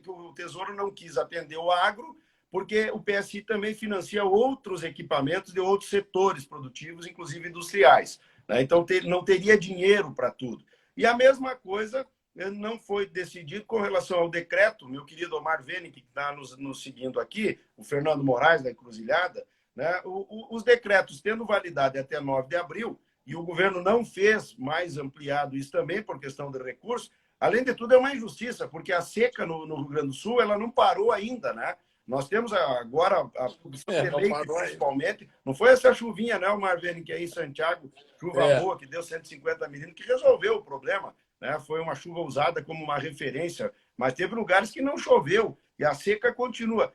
o Tesouro não quis atender o agro, porque o PSI também financia outros equipamentos de outros setores produtivos, inclusive industriais, né? Então, não teria dinheiro para tudo. E a mesma coisa não foi decidido com relação ao decreto. Meu querido Omar Vene, que está nos seguindo aqui, o Fernando Moraes, da Encruzilhada, né? Os decretos tendo validade até 9 de abril, e o governo não fez mais ampliado isso também por questão de recursos, além de tudo é uma injustiça, porque a seca no Rio Grande do Sul ela não parou ainda, né? Nós temos agora a produção de leite, principalmente. Não foi essa chuvinha, né, Marvene, que aí em Santiago, chuva boa, que deu 150 milímetros, que resolveu o problema, né? Foi uma chuva usada como uma referência, mas teve lugares que não choveu e a seca continua.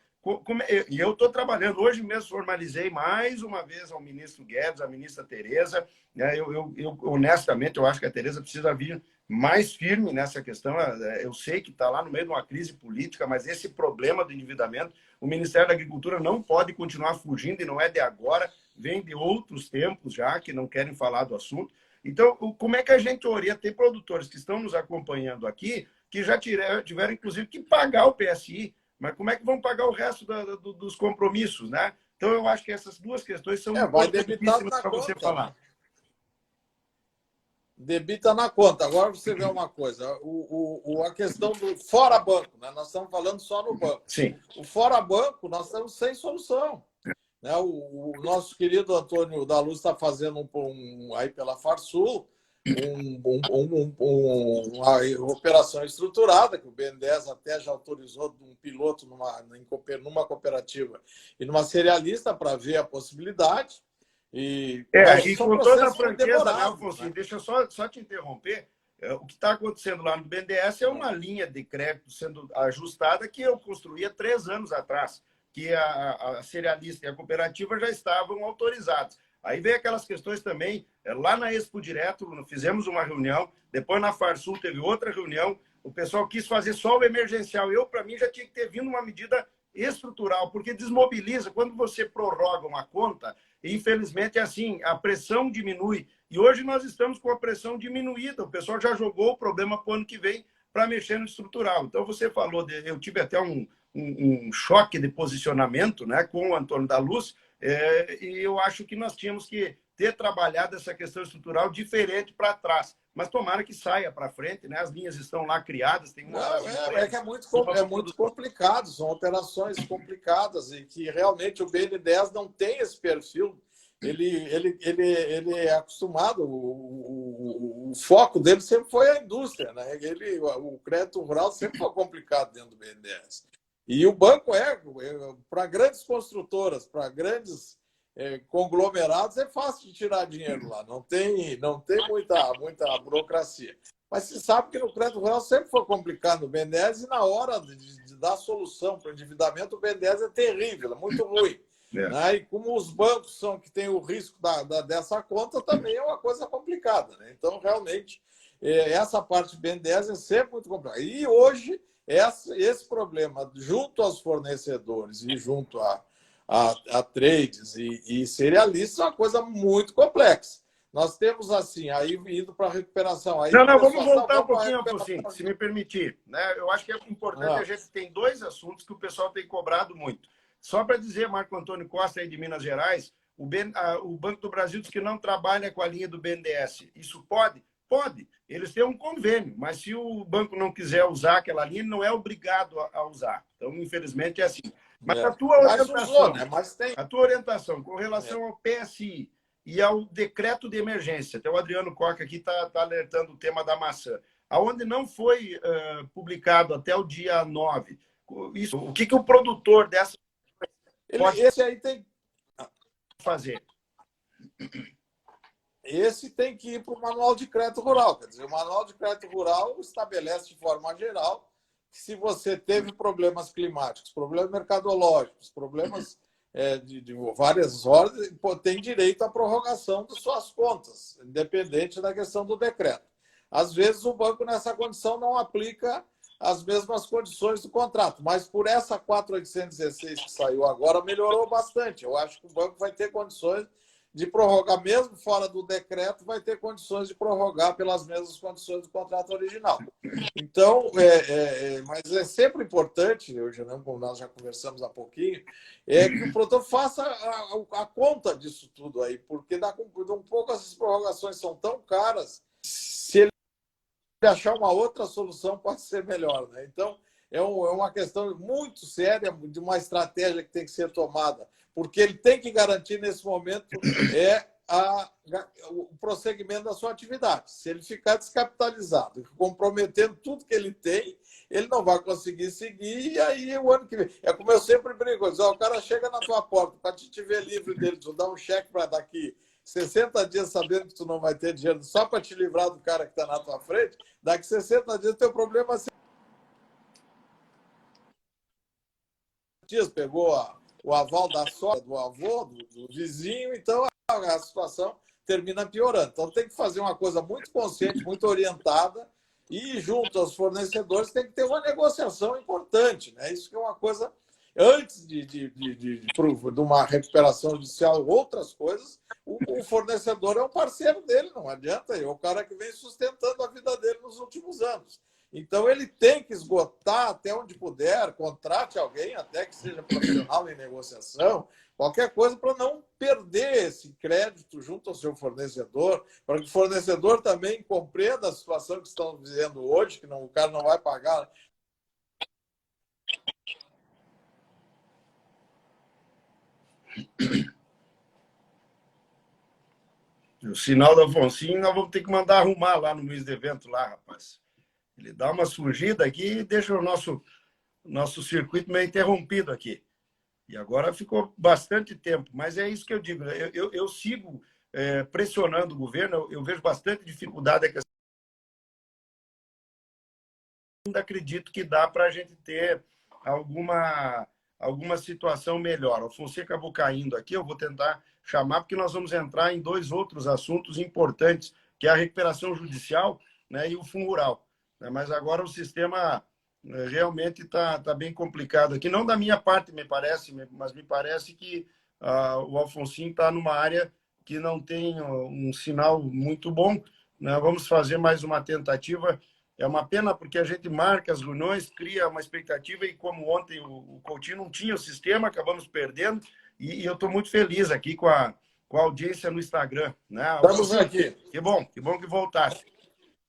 E eu estou trabalhando, hoje mesmo formalizei mais uma vez ao ministro Guedes, à ministra Tereza, né? Honestamente, eu acho que a Tereza precisa vir mais firme nessa questão. Eu sei que está lá no meio de uma crise política, mas esse problema do endividamento, o Ministério da Agricultura não pode continuar fugindo, e não é de agora, vem de outros tempos já, que não querem falar do assunto. Então, como é que a gente orienta? Tem produtores que estão nos acompanhando aqui, que já tiveram, inclusive, que pagar o PSI, mas como é que vão pagar o resto dos compromissos, né? Então, eu acho que essas duas questões são Vai debitado importantíssimas na para você conta, falar. né? Debita na conta. Agora você vê uma coisa, a questão do fora banco, né? Nós estamos falando só no banco. Sim. O fora banco, nós estamos sem solução. Né? O nosso querido Antônio da Luz está fazendo aí pela Farsul uma operação estruturada, que o BNDES até já autorizou um piloto numa cooperativa e numa cerealista para ver a possibilidade. E com toda a franqueza, né, Alfonso? Né? Deixa eu só te interromper. O que está acontecendo lá no BNDES é uma linha de crédito sendo ajustada que eu construí há 3 anos atrás, que a cerealista e a cooperativa já estavam autorizados. Aí vem aquelas questões também, lá na Expo Direto, fizemos uma reunião, depois na Farsul teve outra reunião, o pessoal quis fazer só o emergencial. Para mim, já tinha que ter vindo uma medida estrutural, porque desmobiliza. Quando você prorroga uma conta, infelizmente é assim, a pressão diminui. E hoje nós estamos com a pressão diminuída. O pessoal já jogou o problema para o ano que vem para mexer no estrutural. Então, você falou, eu tive até um choque de posicionamento, né, com o Antônio da Luz, e eu acho que nós tínhamos que ter trabalhado essa questão estrutural diferente para trás. Mas tomara que saia para frente, né? As linhas estão lá criadas, tem uma. Que é muito complicado, são operações complicadas e que realmente o BN10 não tem esse perfil. Ele é acostumado, o foco dele sempre foi a indústria, né? O crédito rural sempre foi complicado dentro do BNDES. E o banco para grandes construtoras, para grandes conglomerados, é fácil de tirar dinheiro lá, não tem muita burocracia. Mas se sabe que no crédito rural sempre foi complicado no BNDES e na hora de dar solução para o endividamento, o BNDES é terrível, é muito ruim. Né? E como os bancos são que têm o risco dessa conta, também é uma coisa complicada. Né? Então, realmente, essa parte do BNDES é sempre muito complicada. E hoje, esse problema, junto aos fornecedores e junto a trades e cerealistas, é uma coisa muito complexa. Nós temos, assim, aí indo para a recuperação. Aí vamos voltar um pouquinho, Alfonso, se me permitir. Né? Eu acho que é importante, a gente tem 2 assuntos que o pessoal tem cobrado muito. Só para dizer, Marco Antônio Costa, aí de Minas Gerais, o Banco do Brasil diz que não trabalha com a linha do BNDES. Isso pode? Pode. Eles têm um convênio, mas se o banco não quiser usar aquela linha, ele não é obrigado a usar. Então, infelizmente, é assim. Mas a tua orientação, a tua orientação com relação ao PSI e ao decreto de emergência, até o Adriano Coca aqui está alertando o tema da maçã, aonde não foi publicado até o dia 9, isso, o que o produtor dessa esse aí tem fazer? Esse tem que ir para o Manual de Crédito Rural. Quer dizer, o Manual de Crédito Rural estabelece de forma geral que se você teve problemas climáticos, problemas mercadológicos, problemas de várias ordens, tem direito à prorrogação de suas contas, independente da questão do decreto. Às vezes, o banco, nessa condição, não aplica as mesmas condições do contrato, mas por essa 4.816 que saiu agora, melhorou bastante. Eu acho que o banco vai ter condições de prorrogar, mesmo fora do decreto, vai ter condições de prorrogar pelas mesmas condições do contrato original. Então, mas é sempre importante, como nós já conversamos há pouquinho, que o produtor faça a conta disso tudo aí, porque um pouco essas prorrogações são tão caras, se ele achar uma outra solução, pode ser melhor. Né? Então, é uma questão muito séria, de uma estratégia que tem que ser tomada, porque ele tem que garantir, nesse momento, o prosseguimento da sua atividade. Se ele ficar descapitalizado, comprometendo tudo que ele tem, ele não vai conseguir seguir, e aí o ano que vem... É como eu sempre brinco, o cara chega na tua porta para te ver livre dele, tu dá um cheque para daqui 60 dias sabendo que tu não vai ter dinheiro só para te livrar do cara que está na tua frente, daqui 60 dias o teu problema dias, pegou o aval da sogra, do avô, do vizinho, então a situação termina piorando. Então tem que fazer uma coisa muito consciente, muito orientada, e junto aos fornecedores tem que ter uma negociação importante, né? Isso que é uma coisa, antes de uma recuperação judicial, outras coisas, o fornecedor é um parceiro dele, não adianta, é o cara que vem sustentando a vida dele nos últimos anos. Então, ele tem que esgotar até onde puder, contrate alguém, até que seja profissional em negociação, qualquer coisa para não perder esse crédito junto ao seu fornecedor, para que o fornecedor também compreenda a situação que estão vivendo hoje, que não, o cara não vai pagar. O sinal do Afonsinho nós vamos ter que mandar arrumar lá no mês de evento lá, rapaz. Ele dá uma surgida aqui e deixa o nosso circuito meio interrompido aqui. E agora ficou bastante tempo, mas é isso que eu digo. Eu sigo pressionando o governo, eu vejo bastante dificuldade. Ainda acredito que dá para a gente ter alguma situação melhor. O Fonseca acabou caindo aqui, eu vou tentar chamar, porque nós vamos entrar em dois outros assuntos importantes, que é a recuperação judicial, né, e o fundo rural. Mas agora o sistema realmente está bem complicado aqui. Não da minha parte, me parece, mas me parece que o Alfonsinho está numa área que não tem um sinal muito bom. Né? Vamos fazer mais uma tentativa. É uma pena porque a gente marca as reuniões, cria uma expectativa e como ontem o Coutinho não tinha o sistema, acabamos perdendo e eu estou muito feliz aqui com a audiência no Instagram. Né? Estamos aqui. Que bom que voltasse.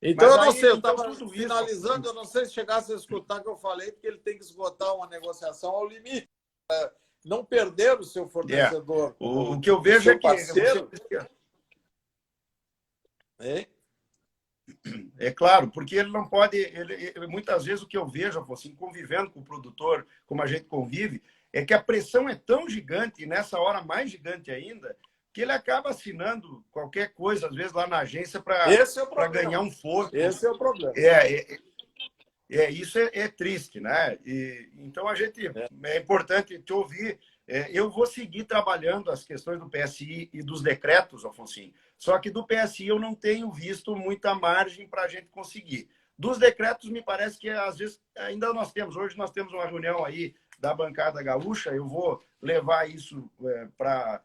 Então, Mas eu não sei, eu então, estava finalizando, eu não sei se chegasse a escutar o que eu falei, porque ele tem que esgotar uma negociação ao limite. Não perder o seu fornecedor. O que eu vejo é que... Parceiro, É claro, porque ele não pode. Muitas vezes o que eu vejo, assim, convivendo com o produtor, como a gente convive, é que a pressão é tão gigante, e nessa hora mais gigante ainda, que ele acaba assinando qualquer coisa, às vezes lá na agência, para ganhar um foro. Esse é o problema. Isso é triste, né? Então é importante te ouvir. Eu vou seguir trabalhando as questões do PSI e dos decretos, Afonso. Só que do PSI eu não tenho visto muita margem para a gente conseguir. Dos decretos, me parece que às vezes ainda hoje nós temos uma reunião aí da bancada gaúcha, eu vou levar isso para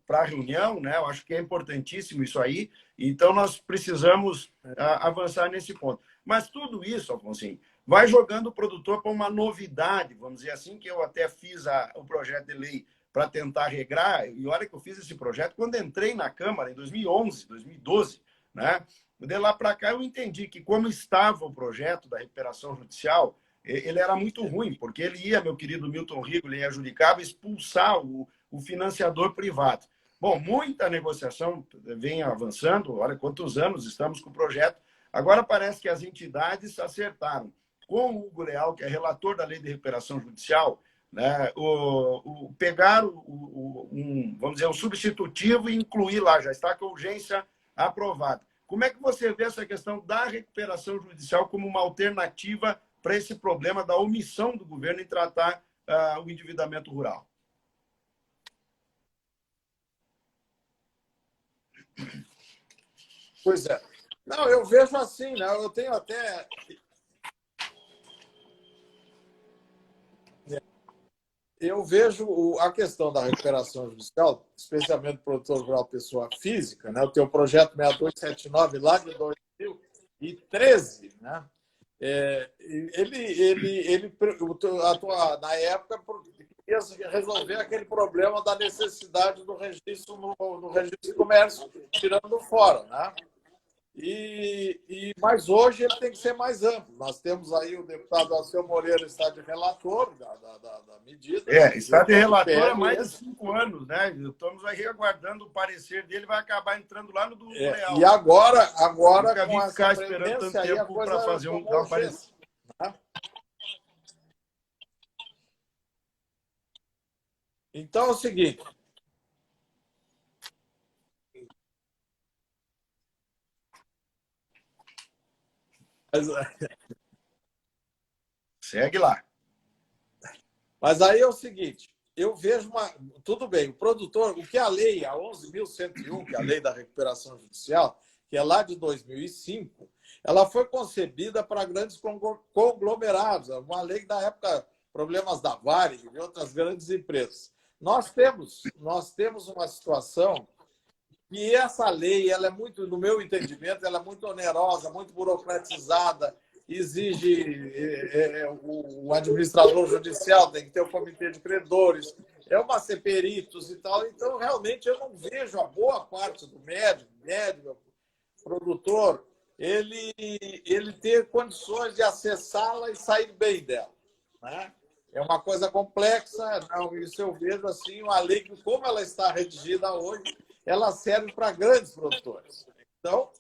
a reunião, né? Eu acho que é importantíssimo isso aí. Então nós precisamos avançar nesse ponto. Mas tudo isso, Afonso, vai jogando o produtor para uma novidade, vamos dizer assim, que eu até fiz o projeto de lei para tentar regrar, e olha que eu fiz esse projeto quando entrei na Câmara, em 2011, 2012, né? De lá para cá eu entendi que como estava o projeto da recuperação judicial, ele era muito ruim, porque ele ia, meu querido Milton Rigo, ele adjudicava expulsar o financiador privado. Bom, muita negociação vem avançando, olha quantos anos estamos com o projeto. Agora parece que as entidades acertaram com o Hugo Leal, que é relator da Lei de Recuperação Judicial, né, pegar vamos dizer, um substitutivo e incluir lá, já está com urgência aprovada. Como é que você vê essa questão da recuperação judicial como uma alternativa para esse problema da omissão do governo em tratar o endividamento rural? Pois é. Não, eu vejo assim, né? Eu tenho até... Eu vejo a questão da recuperação judicial, especialmente para o produtor rural pessoa física, né? O teu projeto 6279, lá de 2013, né? Na época, queria resolver aquele problema da necessidade do registro no registro de comércio, tirando fora, né? Mas hoje ele tem que ser mais amplo. Nós temos aí o deputado Alceu Moreira está de relator da medida. Está de relator há mais de 5 anos, né? Estamos aí aguardando o parecer dele, vai acabar entrando lá no do Leal. E agora nunca com vi ficar essa esperando tanto aí, tempo para fazer um parecer. Né? Então é o seguinte. Segue lá. Mas aí é o seguinte, eu vejo uma... Tudo bem, o produtor, o que a lei, a 11.101, que é a lei da recuperação judicial, que é lá de 2005, ela foi concebida para grandes conglomerados, uma lei da época, problemas da Varig e outras grandes empresas. Nós temos uma situação que essa lei, ela é muito, no meu entendimento, ela é muito onerosa, muito burocratizada, exige o administrador judicial, tem que ter o comitê de credores, é uma ser peritos e tal. Então, realmente, eu não vejo a boa parte do médico, produtor, ele ter condições de acessá-la e sair bem dela, né? É uma coisa complexa, não, isso eu vejo assim, uma lei que, como ela está redigida hoje, ela serve para grandes produtores. Então,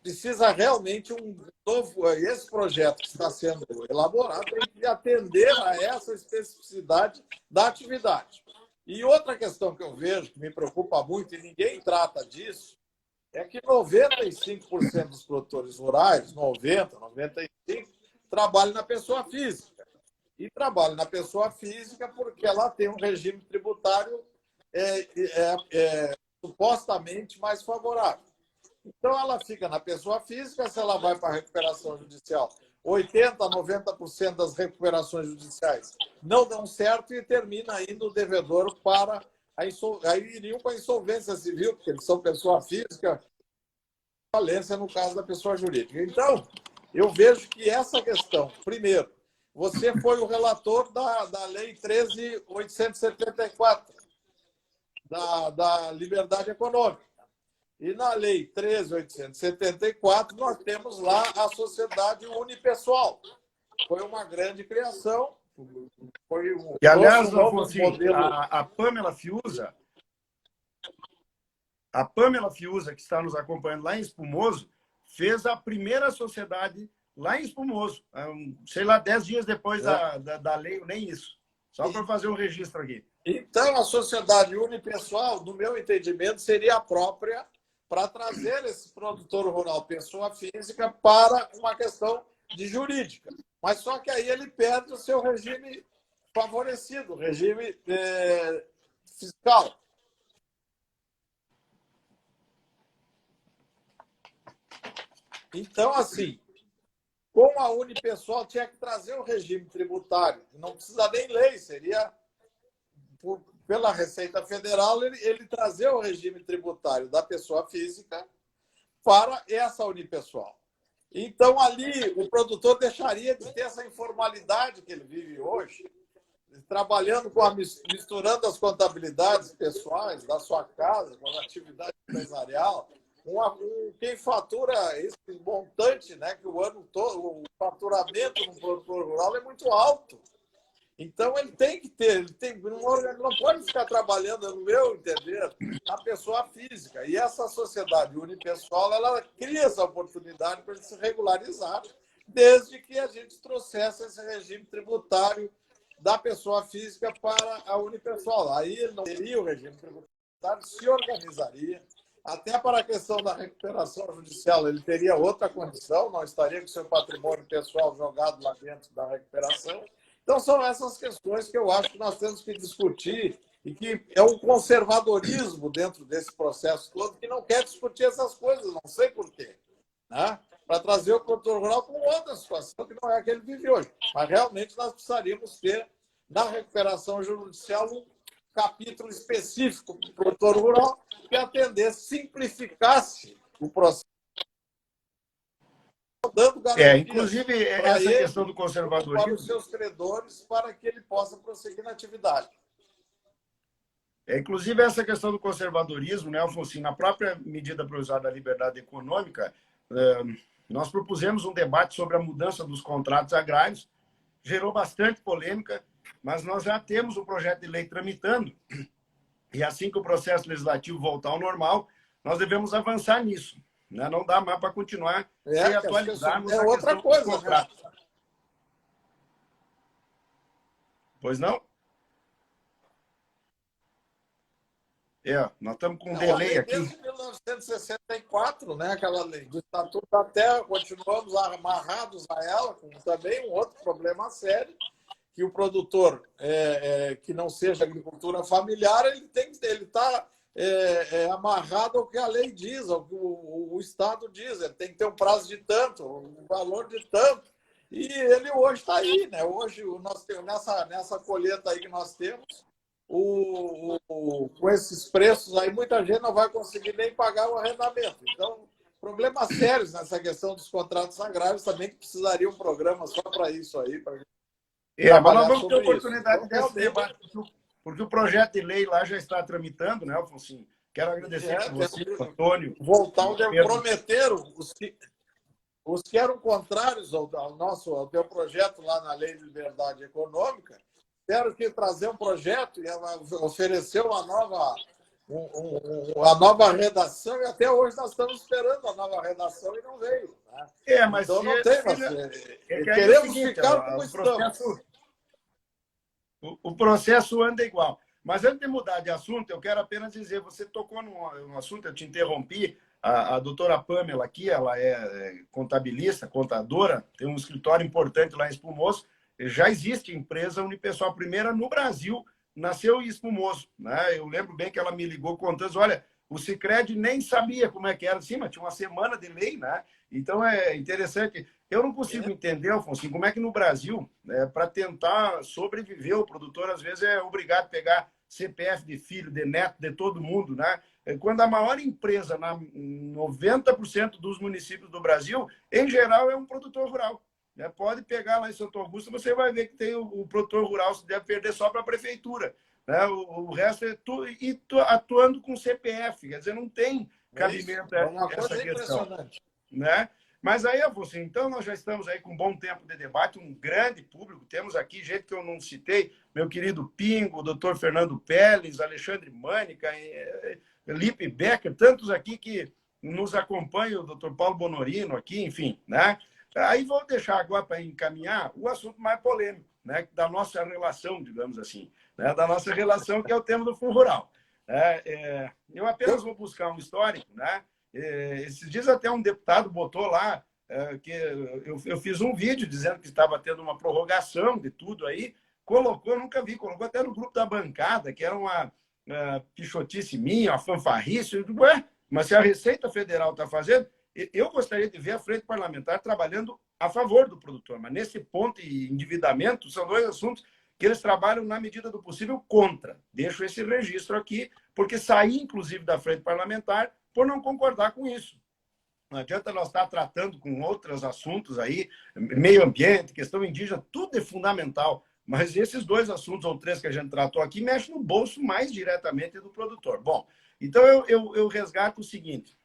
precisa realmente um novo... Esse projeto que está sendo elaborado tem que atender a essa especificidade da atividade. E outra questão que eu vejo, que me preocupa muito, e ninguém trata disso, é que 95% dos produtores rurais, 90%, 95%, trabalham na pessoa física. E trabalham na pessoa física porque ela tem um regime tributário supostamente mais favorável. Então, ela fica na pessoa física, se ela vai para a recuperação judicial, 80%, 90% das recuperações judiciais não dão certo e termina indo o devedor para aí iriam para a insolvência civil, porque eles são pessoa física, falência no caso da pessoa jurídica. Então, eu vejo que essa questão, primeiro, você foi o relator da Lei 13.874, da liberdade econômica. E na Lei 13.874, nós temos lá a sociedade unipessoal. Foi uma grande criação. Foi e, aliás, um novo modelo. A Pamela Fiuza, que está nos acompanhando lá em Espumoso, fez a primeira sociedade lá em Espumoso, sei lá, 10 dias depois da lei, nem isso. Só para fazer um registro aqui. Então, a sociedade unipessoal, no meu entendimento, seria a própria para trazer esse produtor rural, pessoa física, para uma questão de jurídica. Mas só que aí ele perde o seu regime favorecido, regime fiscal. Então, assim, com a unipessoal tinha que trazer o regime tributário. Não precisa nem lei, seria pela Receita Federal ele trazer o regime tributário da pessoa física para essa unipessoal. Então, ali, o produtor deixaria de ter essa informalidade que ele vive hoje, trabalhando misturando as contabilidades pessoais da sua casa com a atividade empresarial. Quem fatura esse montante, né, que o ano todo, o faturamento no produtor rural é muito alto. Então, ele tem que ter, ele não pode ficar trabalhando, no meu entender, na pessoa física. E essa sociedade unipessoal, ela cria essa oportunidade para ele se regularizar, desde que a gente trouxesse esse regime tributário da pessoa física para a unipessoal. Aí ele não teria o regime tributário, se organizaria. Até para a questão da recuperação judicial, ele teria outra condição, não estaria com seu patrimônio pessoal jogado lá dentro da recuperação. Então, são essas questões que eu acho que nós temos que discutir e que é um conservadorismo dentro desse processo todo que não quer discutir essas coisas, não sei por quê, né? Para trazer o produtor rural com outra situação que não é a que ele vive hoje. Mas, realmente, nós precisaríamos ter, na recuperação judicial, um capítulo específico para o produtor rural que atendesse, simplificasse o processo, dando garantias inclusive, essa questão do conservadorismo, para os seus credores, para que ele possa prosseguir na atividade. Inclusive, essa questão do conservadorismo, né, Alfonso, na própria medida provisória da liberdade econômica, nós propusemos um debate sobre a mudança dos contratos agrários, gerou bastante polêmica, mas nós já temos o projeto de lei tramitando, e assim que o processo legislativo voltar ao normal, nós devemos avançar nisso. Né? Não dá mais para continuar sem atualizarmos a outra questão coisa, dos contratos. Né? Pois não? Nós estamos com um delay aqui. Desde 1964, né, aquela lei do Estatuto da Terra, continuamos amarrados a ela, com também um outro problema sério, que o produtor que não seja agricultura familiar, ele está amarrado ao que a lei diz, ao que o Estado diz. Ele tem que ter um prazo de tanto, um valor de tanto. E ele hoje está aí, né? Hoje nós temos nessa colheita aí que nós temos, com esses preços aí, muita gente não vai conseguir nem pagar o arrendamento. Então, problemas sérios nessa questão dos contratos agrários também, que precisaria um programa só para isso aí, para mas nós vamos ter oportunidade desse debate, porque o projeto de lei lá já está tramitando, né, Alfonso? Quero agradecer a você, Antônio. Voltar ao que prometeram, os que eram contrários ao teu projeto lá na Lei de Liberdade Econômica, tiveram que trazer um projeto e oferecer uma nova redação, e até hoje nós estamos esperando a nova redação e não veio. Né? Mas então não tem, queremos ficar como estamos. O processo anda igual. Mas antes de mudar de assunto, eu quero apenas dizer, você tocou num assunto, eu te interrompi, a doutora Pamela aqui, ela é contabilista, contadora, tem um escritório importante lá em Espumoso, já existe empresa Unipessoal, a primeira no Brasil, nasceu em Espumoso. Né? Eu lembro bem que ela me ligou contando, olha, o Sicredi nem sabia como é que era, sim, mas tinha uma semana de lei, né? Então é interessante. Eu não consigo entender, Alfonso, como é que no Brasil, para tentar sobreviver, o produtor às vezes é obrigado a pegar CPF de filho, de neto, de todo mundo, né? Quando a maior empresa, 90% dos municípios do Brasil, em geral, é um produtor rural. Pode pegar lá em Santo Augusto, você vai ver que tem o produtor rural, se deve perder só para a prefeitura. Né? O resto é tudo, e atuando com CPF, quer dizer, não tem cabimento essa questão. Né? Mas aí, Afonso, então nós já estamos aí com um bom tempo de debate, um grande público. Temos aqui gente que eu não citei, meu querido Pingo, o doutor Fernando Peles, Alexandre Mânica, Lipe Becker, tantos aqui que nos acompanham, o doutor Paulo Bonorino aqui, enfim. Né? Aí vou deixar agora para encaminhar o assunto mais polêmico, né? Da nossa relação, digamos assim, né? Da nossa relação, que é o tema do Fundo Rural. Eu apenas vou buscar um histórico, né? Esses dias até um deputado botou lá que eu fiz um vídeo dizendo que estava tendo uma prorrogação de tudo aí, colocou, nunca vi, colocou até no grupo da bancada, que era uma pichotice minha, uma fanfarrice. Eu digo, mas se a Receita Federal está fazendo, eu gostaria de ver a Frente Parlamentar trabalhando a favor do produtor, mas nesse ponto e endividamento são dois assuntos que eles trabalham na medida do possível contra. Deixo esse registro aqui, porque saí, inclusive, da Frente Parlamentar por não concordar com isso. Não adianta nós estar tratando com outros assuntos aí, meio ambiente, questão indígena, tudo é fundamental. Mas esses dois assuntos, ou três que a gente tratou aqui, mexem no bolso mais diretamente do produtor. Bom, então eu resgato o seguinte.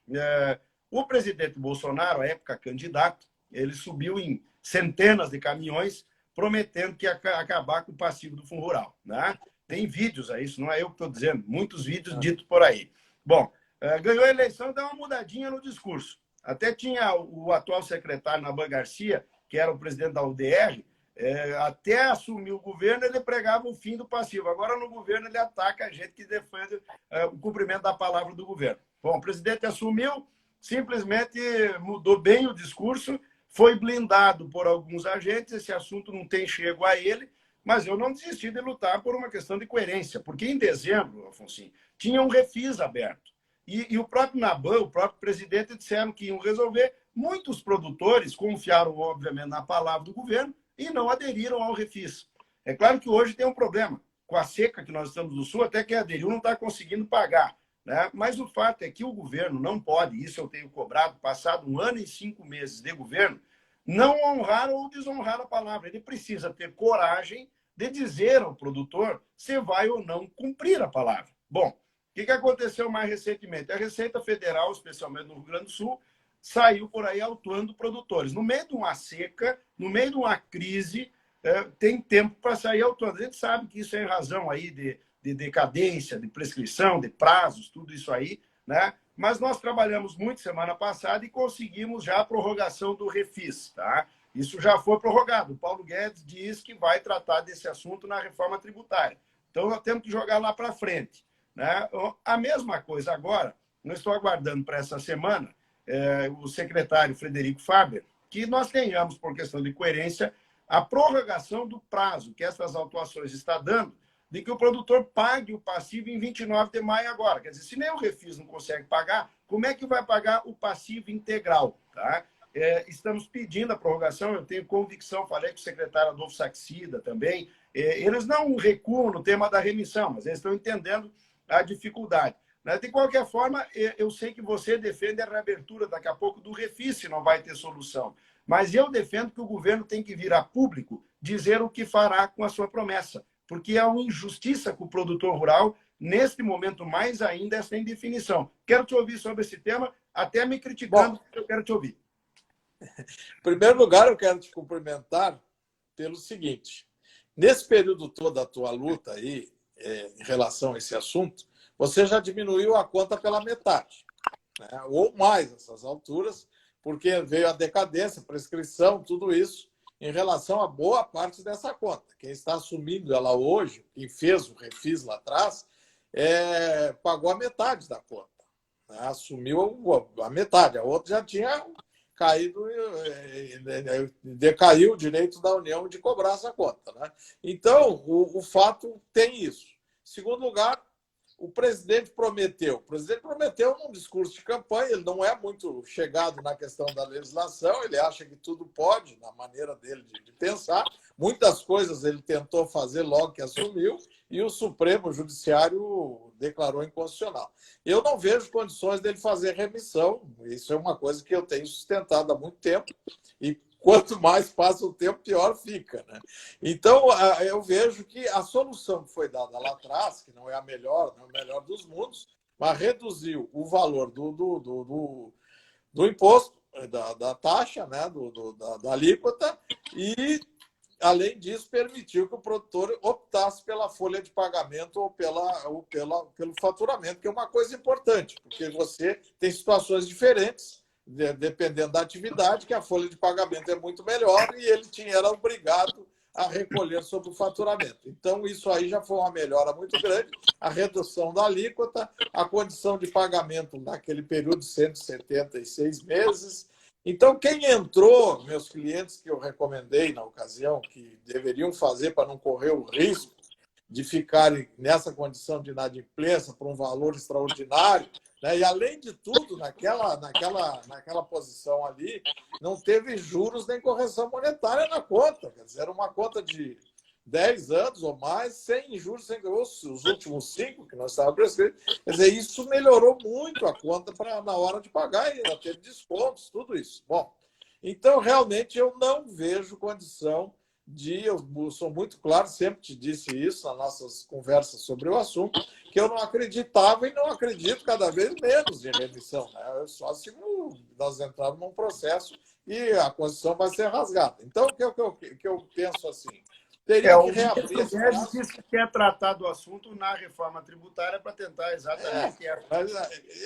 O presidente Bolsonaro, à época candidato, ele subiu em centenas de caminhões prometendo que ia acabar com o passivo do Fundo Rural. Né? Tem vídeos aí, isso não é eu que estou dizendo, muitos vídeos ditos por aí. Bom, ganhou a eleição e deu uma mudadinha no discurso. Até tinha o atual secretário Naban Garcia, que era o presidente da UDR, até assumir o governo, ele pregava o fim do passivo. Agora, no governo, ele ataca a gente que defende o cumprimento da palavra do governo. Bom, o presidente assumiu, simplesmente mudou bem o discurso, foi blindado por alguns agentes, esse assunto não tem chego a ele, mas eu não desisti de lutar por uma questão de coerência, porque em dezembro, Afonso, tinha um refis aberto. E o próprio Naban, o próprio presidente, disseram que iam resolver. Muitos produtores confiaram, obviamente, na palavra do governo e não aderiram ao refis. É claro que hoje tem um problema. Com a seca que nós estamos no Sul, até quem aderiu não está conseguindo pagar. Né? Mas o fato é que o governo não pode, isso eu tenho cobrado, passado 1 ano e 5 meses de governo, não honrar ou desonrar a palavra. Ele precisa ter coragem de dizer ao produtor se vai ou não cumprir a palavra. Bom, o que aconteceu mais recentemente? A Receita Federal, especialmente no Rio Grande do Sul, saiu por aí autuando produtores. No meio de uma seca, no meio de uma crise, tem tempo para sair autuando. A gente sabe que isso é em razão aí de decadência, de prescrição, de prazos, tudo isso aí, né? Mas nós trabalhamos muito semana passada e conseguimos já a prorrogação do refis, tá? Isso já foi prorrogado. O Paulo Guedes diz que vai tratar desse assunto na reforma tributária. Então, nós temos que jogar lá para frente. Né? A mesma coisa agora, eu estou aguardando para essa semana o secretário Frederico Faber, que nós tenhamos, por questão de coerência, a prorrogação do prazo que essas autuações estão dando, de que o produtor pague o passivo em 29 de maio agora. Quer dizer, se nem o Refis não consegue pagar, como é que vai pagar o passivo integral? Tá? Estamos pedindo a prorrogação, eu tenho convicção, falei com o secretário Adolfo Saxida também, eles não recuam no tema da remissão, mas eles estão entendendo a dificuldade. De qualquer forma, eu sei que você defende a reabertura daqui a pouco do Refis, se não vai ter solução. Mas eu defendo que o governo tem que vir a público dizer o que fará com a sua promessa, porque é uma injustiça com o produtor rural, neste momento mais ainda, essa indefinição. Quero te ouvir sobre esse tema, até me criticando, eu quero te ouvir. Em primeiro lugar, eu quero te cumprimentar pelo seguinte. Nesse período todo da tua luta aí, em relação a esse assunto, você já diminuiu a conta pela metade, né? Ou mais nessas alturas, porque veio a decadência, prescrição, tudo isso, em relação a boa parte dessa conta. Quem está assumindo ela hoje, quem fez o Refis lá atrás, pagou a metade da conta, né? Assumiu a metade, a outra já tinha caído, decaiu o direito da União de cobrar essa conta, né? Então, o fato tem isso. Em segundo lugar, o presidente prometeu num discurso de campanha, ele não é muito chegado na questão da legislação, ele acha que tudo pode, na maneira dele de pensar. Muitas coisas ele tentou fazer logo que assumiu e o Supremo Judiciário declarou inconstitucional. Eu não vejo condições dele fazer remissão, isso é uma coisa que eu tenho sustentado há muito tempo, e quanto mais passa o tempo, pior fica, né? Então, eu vejo que a solução que foi dada lá atrás, que não é a melhor, não é o melhor dos mundos, mas reduziu o valor do imposto, da taxa, né? da alíquota, e, além disso, permitiu que o produtor optasse pela folha de pagamento ou pelo faturamento, que é uma coisa importante, porque você tem situações diferentes, dependendo da atividade, que a folha de pagamento é muito melhor e ele era obrigado a recolher sobre o faturamento. Então, isso aí já foi uma melhora muito grande, a redução da alíquota, a condição de pagamento naquele período de 176 meses. Então, quem entrou, meus clientes que eu recomendei na ocasião, que deveriam fazer para não correr o risco de ficarem nessa condição de inadimplência por um valor extraordinário, né? E, além de tudo, naquela posição ali, não teve juros nem correção monetária na conta. Quer dizer, era uma conta de 10 anos ou mais, sem juros, sem os últimos 5 que nós estávamos prescritos. Quer dizer, isso melhorou muito a conta na hora de pagar, e ela teve descontos, tudo isso. Bom, então, realmente, eu não vejo condição eu sou muito claro, sempre te disse isso nas nossas conversas sobre o assunto, que eu não acreditava e não acredito cada vez menos em remissão, né? Só se nós entrarmos num processo e a Constituição vai ser rasgada. Então, o que eu penso assim? Teria que reabrir esse prazo. Diz que quer tratar do assunto na reforma tributária para tentar exatamente... Mas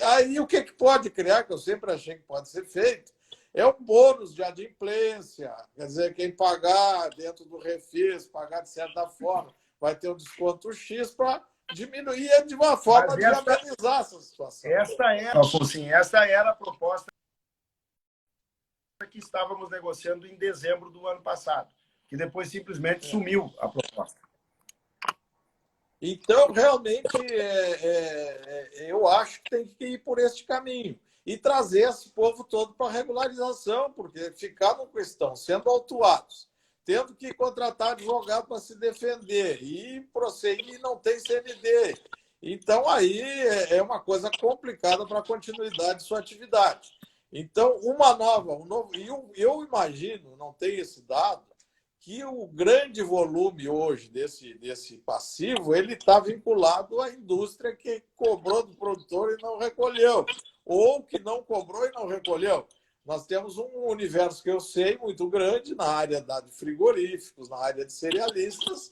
aí o que pode criar, que eu sempre achei que pode ser feito, é um bônus de adimplência. Quer dizer, quem pagar dentro do Refis, pagar de certa forma, vai ter um desconto X para diminuir de uma forma de amenizar essa situação. Esta era a proposta que estávamos negociando em dezembro do ano passado, que depois simplesmente sumiu a proposta. Então, realmente, eu acho que tem que ir por este caminho e trazer esse povo todo para regularização, porque ficaram com questão, sendo autuados, tendo que contratar advogado para se defender e prosseguir, não tem CND. Então, aí é uma coisa complicada para a continuidade de sua atividade. Então, eu imagino, não tenho esse dado, que o grande volume hoje desse passivo ele está vinculado à indústria que cobrou do produtor e não recolheu, ou que não cobrou e não recolheu. Nós temos um universo que eu sei muito grande na área de frigoríficos, na área de cerealistas,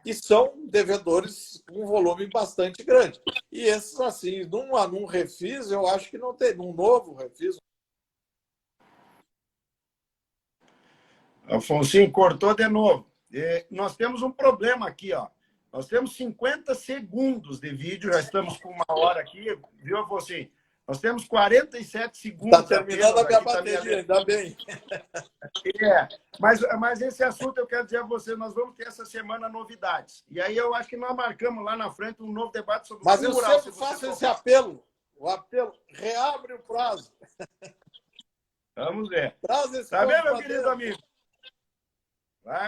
que são devedores com um volume bastante grande. E esses, assim, num refis, eu acho que não tem, num novo refis. Afonso, cortou de novo. Nós temos um problema aqui, ó. Nós temos 50 segundos de vídeo, já estamos com 1 hora aqui, viu, Afonso? Nós temos 47 Está segundos terminando a apenas minha aqui, tá bateria, ainda bem. É, mas esse assunto eu quero dizer a você, nós vamos ter essa semana novidades. E aí eu acho que nós marcamos lá na frente um novo debate sobre o Mas Fundo eu Rural. sempre faço esse apelo. O apelo, reabre o prazo. Vamos ver. Traz esse Tá bem, meu povo querido pra amigo?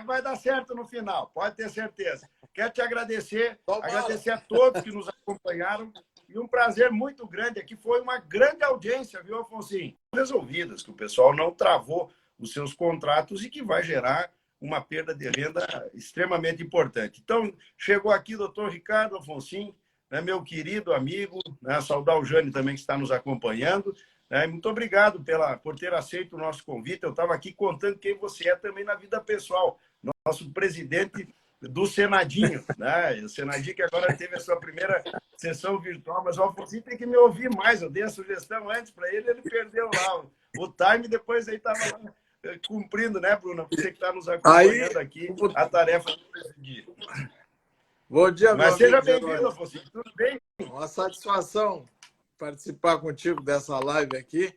Vai dar certo no final, pode ter certeza. Quero te agradecer, Tomara. agradecer a todos que nos acompanharam. E um prazer muito grande aqui. Foi uma grande audiência, viu, Afonsinho? Resolvidas, que o pessoal não travou os seus contratos e que vai gerar uma perda de renda extremamente importante. Então, chegou aqui o doutor Ricardo Afonsinho, né, meu querido amigo, né, saudar o Jane também que está nos acompanhando. Né, muito obrigado por ter aceito o nosso convite. Eu estava aqui contando quem você é também na vida pessoal. Nosso presidente do Senadinho, né? O Senadinho que agora teve a sua primeira sessão virtual, mas o Afonso tem que me ouvir mais. Eu dei a sugestão antes para ele, ele perdeu lá o time, depois aí estava lá cumprindo, né, Bruna? Você que está nos acompanhando aqui, a tarefa do presidir. Bom dia, mas meu seja amigo bem-vindo, Jerônimo. Afonso. Tudo bem? Uma satisfação participar contigo dessa live aqui.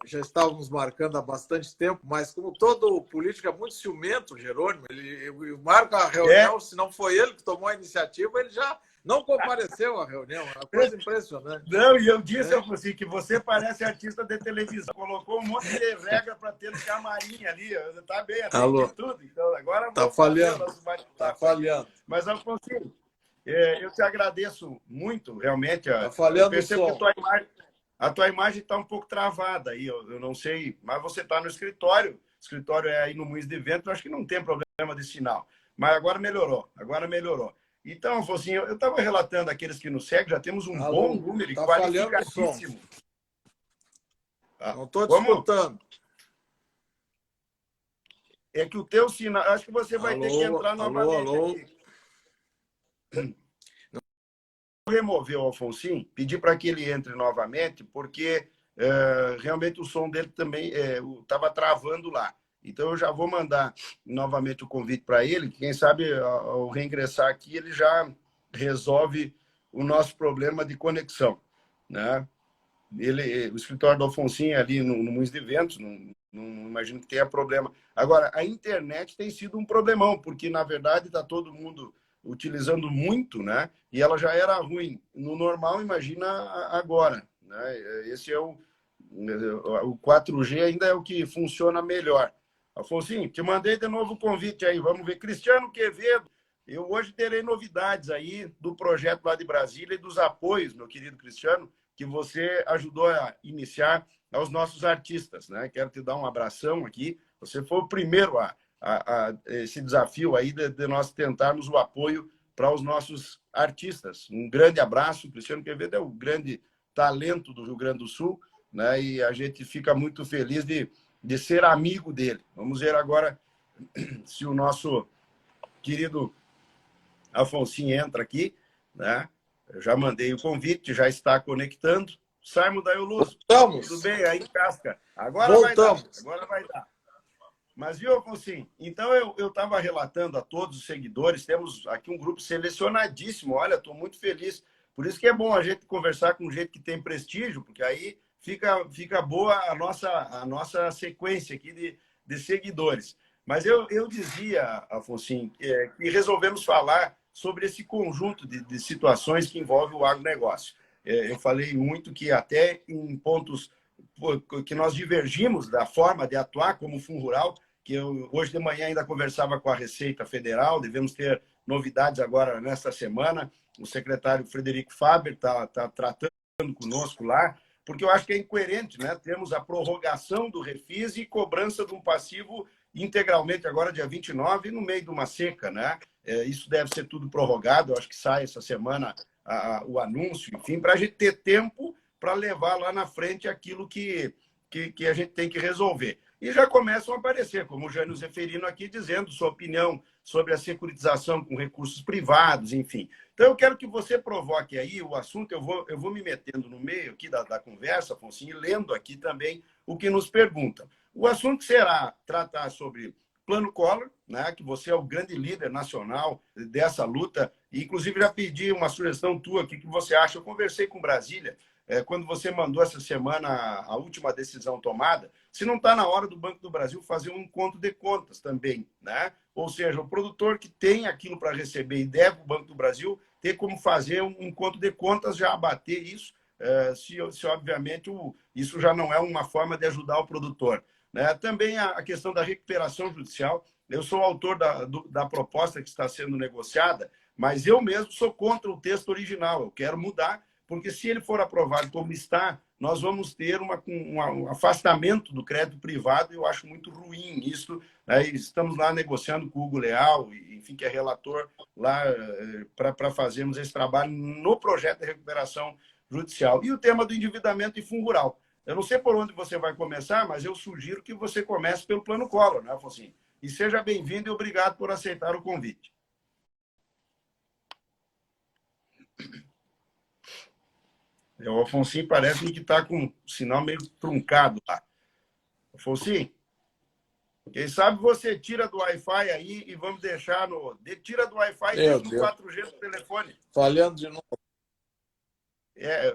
Já estávamos marcando há bastante tempo, mas como todo político é muito ciumento, Jerônimo, ele marca a reunião, se não foi ele que tomou a iniciativa, ele já não compareceu à reunião. É uma coisa impressionante. Não, e eu disse, Afonso, que você parece artista de televisão. Colocou um monte de regra para ter no camarim ali. Tá bem, atendi tudo. Então, agora está falhando. Está falhando. Mas, Afonso, eu te agradeço muito, realmente. Está falhando eu percebo o som. que a tua imagem está um pouco travada aí, eu não sei, mas você está no escritório. O escritório é aí no Moinhos de Vento, eu acho que não tem problema de sinal. Mas agora melhorou, Então, Afonso, eu estava relatando aqueles que nos seguem, já temos um bom número e qualificadíssimo. Não estou te escutando. É que o teu sinal... Acho que você vai ter que entrar novamente aqui. Remover o Afonsinho, pedir para que ele entre novamente, porque realmente o som dele também estava travando lá. Então, eu já vou mandar novamente o convite para ele, que quem sabe, ao reingressar aqui, ele já resolve o nosso problema de conexão. Né? O escritório do Afonsinho é ali no Moinhos de Ventos, não imagino que tenha problema. Agora, a internet tem sido um problemão, porque, na verdade, está todo mundo utilizando muito, né? E ela já era ruim. No normal, imagina agora. Né? Esse é o 4G ainda é o que funciona melhor. Afonsinho, te mandei de novo o convite aí. Vamos ver. Cristiano Quevedo, eu hoje terei novidades aí do projeto lá de Brasília e dos apoios, meu querido Cristiano, que você ajudou a iniciar aos nossos artistas. Né? Quero te dar um abração aqui. Você foi o primeiro a esse desafio aí de nós tentarmos o apoio para os nossos artistas. Um grande abraço. O Cristiano Quevedo é o grande talento do Rio Grande do Sul, né? E a gente fica muito feliz de ser amigo dele. Vamos ver agora se o nosso querido Afonsinho entra aqui, né? Eu já mandei o convite, já está conectando. Simon da Euluz, tudo bem aí, Casca? Agora vai dar. Mas, viu, Afonsinho? Então, eu estava relatando a todos os seguidores, temos aqui um grupo selecionadíssimo. Olha, estou muito feliz. Por isso que é bom a gente conversar com gente que tem prestígio, porque aí fica boa a nossa sequência aqui de seguidores. Mas eu dizia, Afonsinho, que resolvemos falar sobre esse conjunto de situações que envolvem o agronegócio. Eu falei muito que até em pontos que nós divergimos da forma de atuar como Fundo Rural, que eu hoje de manhã ainda conversava com a Receita Federal, devemos ter novidades agora nesta semana. O secretário Frederico Faber está tratando conosco lá, porque eu acho que é incoerente, né? Temos a prorrogação do Refis e cobrança de um passivo integralmente agora, dia 29, no meio de uma seca, né? Isso deve ser tudo prorrogado, eu acho que sai essa semana o anúncio, enfim, para a gente ter tempo para levar lá na frente aquilo que a gente tem que resolver. E já começam a aparecer, como o Jânio Zeferino aqui dizendo sua opinião sobre a securitização com recursos privados, enfim. Então, eu quero que você provoque aí o assunto, eu vou me metendo no meio aqui da conversa, Afonso, e lendo aqui também o que nos perguntam. O assunto será tratar sobre Plano Collor, né, que você é o grande líder nacional dessa luta, e inclusive já pedi uma sugestão tua aqui, que você acha. Eu conversei com Brasília, quando você mandou essa semana a última decisão tomada, se não está na hora do Banco do Brasil fazer um encontro de contas também, né? Ou seja, o produtor que tem aquilo para receber e deve o Banco do Brasil ter como fazer um encontro de contas, já abater isso, se obviamente isso já não é uma forma de ajudar o produtor, né? Também a questão da recuperação judicial. Eu sou autor da proposta que está sendo negociada, mas eu mesmo sou contra o texto original. Eu quero mudar, porque se ele for aprovado como está, nós vamos ter um afastamento do crédito privado, e eu acho muito ruim isso, né? Estamos lá negociando com o Hugo Leal, enfim, que é relator lá, para fazermos esse trabalho no projeto de recuperação judicial. E o tema do endividamento e fundo rural. Eu não sei por onde você vai começar, mas eu sugiro que você comece pelo Plano Collor, né, Afonso? E seja bem-vindo e obrigado por aceitar o convite. O Afonso parece que está com o sinal meio truncado lá. Afonso, quem sabe você tira do Wi-Fi aí e vamos deixar no... Tira do Wi-Fi e deixa no 4G do telefone. Falhando de novo.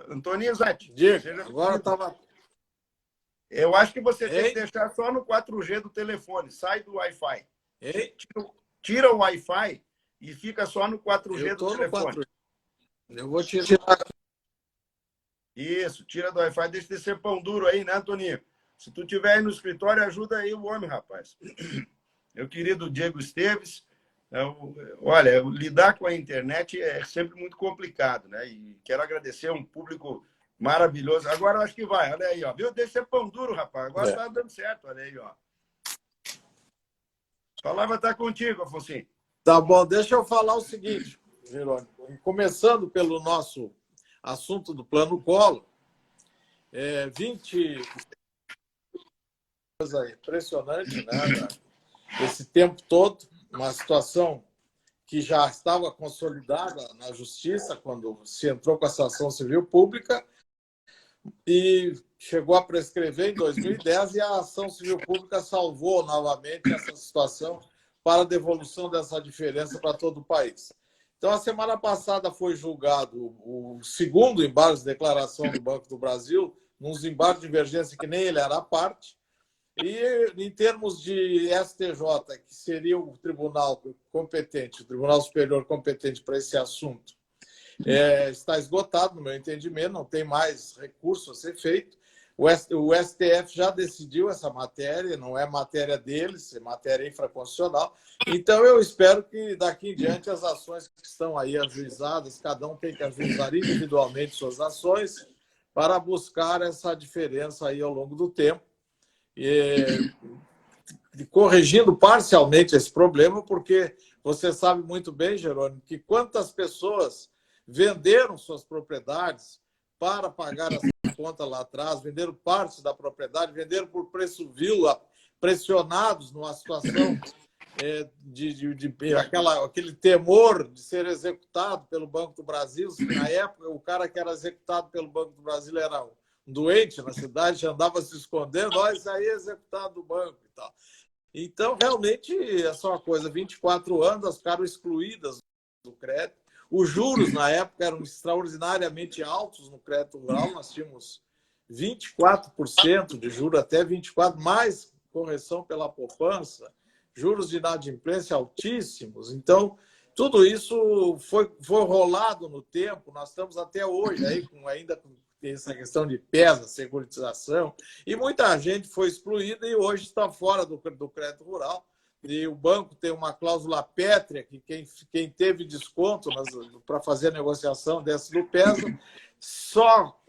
Antoninho Zatti. Diga, agora estava... Eu acho que você tem que deixar só no 4G do telefone. Sai do Wi-Fi. Tira o Wi-Fi e fica só no 4G do telefone. Eu vou tirar. Isso, tira do Wi-Fi, deixa de ser pão duro aí, né, Antoninho? Se tu estiver aí no escritório, ajuda aí o homem, rapaz. Meu querido Diego Esteves, olha, lidar com a internet é sempre muito complicado, né? E quero agradecer um público maravilhoso. Agora eu acho que vai, olha aí, ó. Viu? Deixa de ser pão duro, rapaz. Agora tá dando certo, olha aí, ó. A palavra tá contigo, Afonso. Tá bom, deixa eu falar o seguinte, Jerônimo. Começando pelo nosso assunto do Plano Collor, 20... Coisa impressionante, né? Esse tempo todo, uma situação que já estava consolidada na Justiça, quando se entrou com essa ação civil pública, e chegou a prescrever em 2010, e a ação civil pública salvou novamente essa situação para a devolução dessa diferença para todo o país. Então, a semana passada foi julgado o segundo embargo de declaração do Banco do Brasil, nos embargos de divergência que nem ele era parte, e em termos de STJ, que seria o tribunal competente, o Tribunal Superior competente para esse assunto, está esgotado, no meu entendimento, não tem mais recurso a ser feito. O STF já decidiu essa matéria, não é matéria deles, é matéria infraconstitucional. Então, eu espero que daqui em diante as ações que estão aí ajuizadas, cada um tem que ajuizar individualmente suas ações para buscar essa diferença aí ao longo do tempo, corrigindo parcialmente esse problema, porque você sabe muito bem, Jerônimo, que quantas pessoas venderam suas propriedades para pagar essa conta lá atrás, venderam parte da propriedade, venderam por preço vil, pressionados numa situação aquele temor de ser executado pelo Banco do Brasil. Na época, o cara que era executado pelo Banco do Brasil era um doente na cidade, já andava se escondendo, isso aí é executado do banco e tal. Então, realmente, essa é uma coisa, 24 anos, elas ficaram excluídas do crédito. Os juros, na época, eram extraordinariamente altos no crédito rural. Nós tínhamos 24% de juros, até 24%, mais correção pela poupança, juros de inadimplência altíssimos. Então, tudo isso foi rolado no tempo. Nós estamos até hoje aí ainda com essa questão de PESA, securitização, e muita gente foi excluída e hoje está fora do crédito rural. E o banco tem uma cláusula pétrea que quem teve desconto para fazer a negociação dessa do PESA, só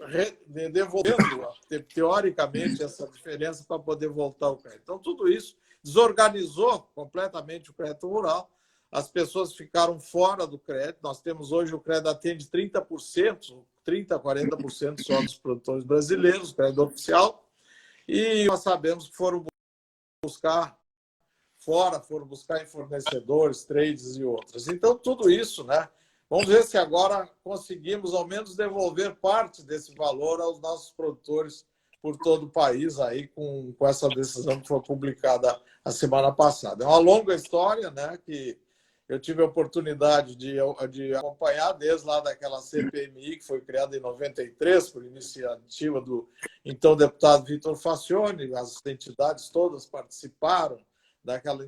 devolvendo, teoricamente, essa diferença para poder voltar ao crédito. Então, tudo isso desorganizou completamente o crédito rural. As pessoas ficaram fora do crédito. Nós temos hoje o crédito atende 30%, 30%, 40% só dos produtores brasileiros, crédito oficial. E nós sabemos que foram buscar em fornecedores, trades e outras. Então, tudo isso, né? Vamos ver se agora conseguimos, ao menos, devolver parte desse valor aos nossos produtores por todo o país, aí, com essa decisão que foi publicada a semana passada. É uma longa história, né? Que eu tive a oportunidade de acompanhar desde lá daquela CPMI, que foi criada em 93, por iniciativa do então deputado Vitor Facione, as entidades todas participaram daquela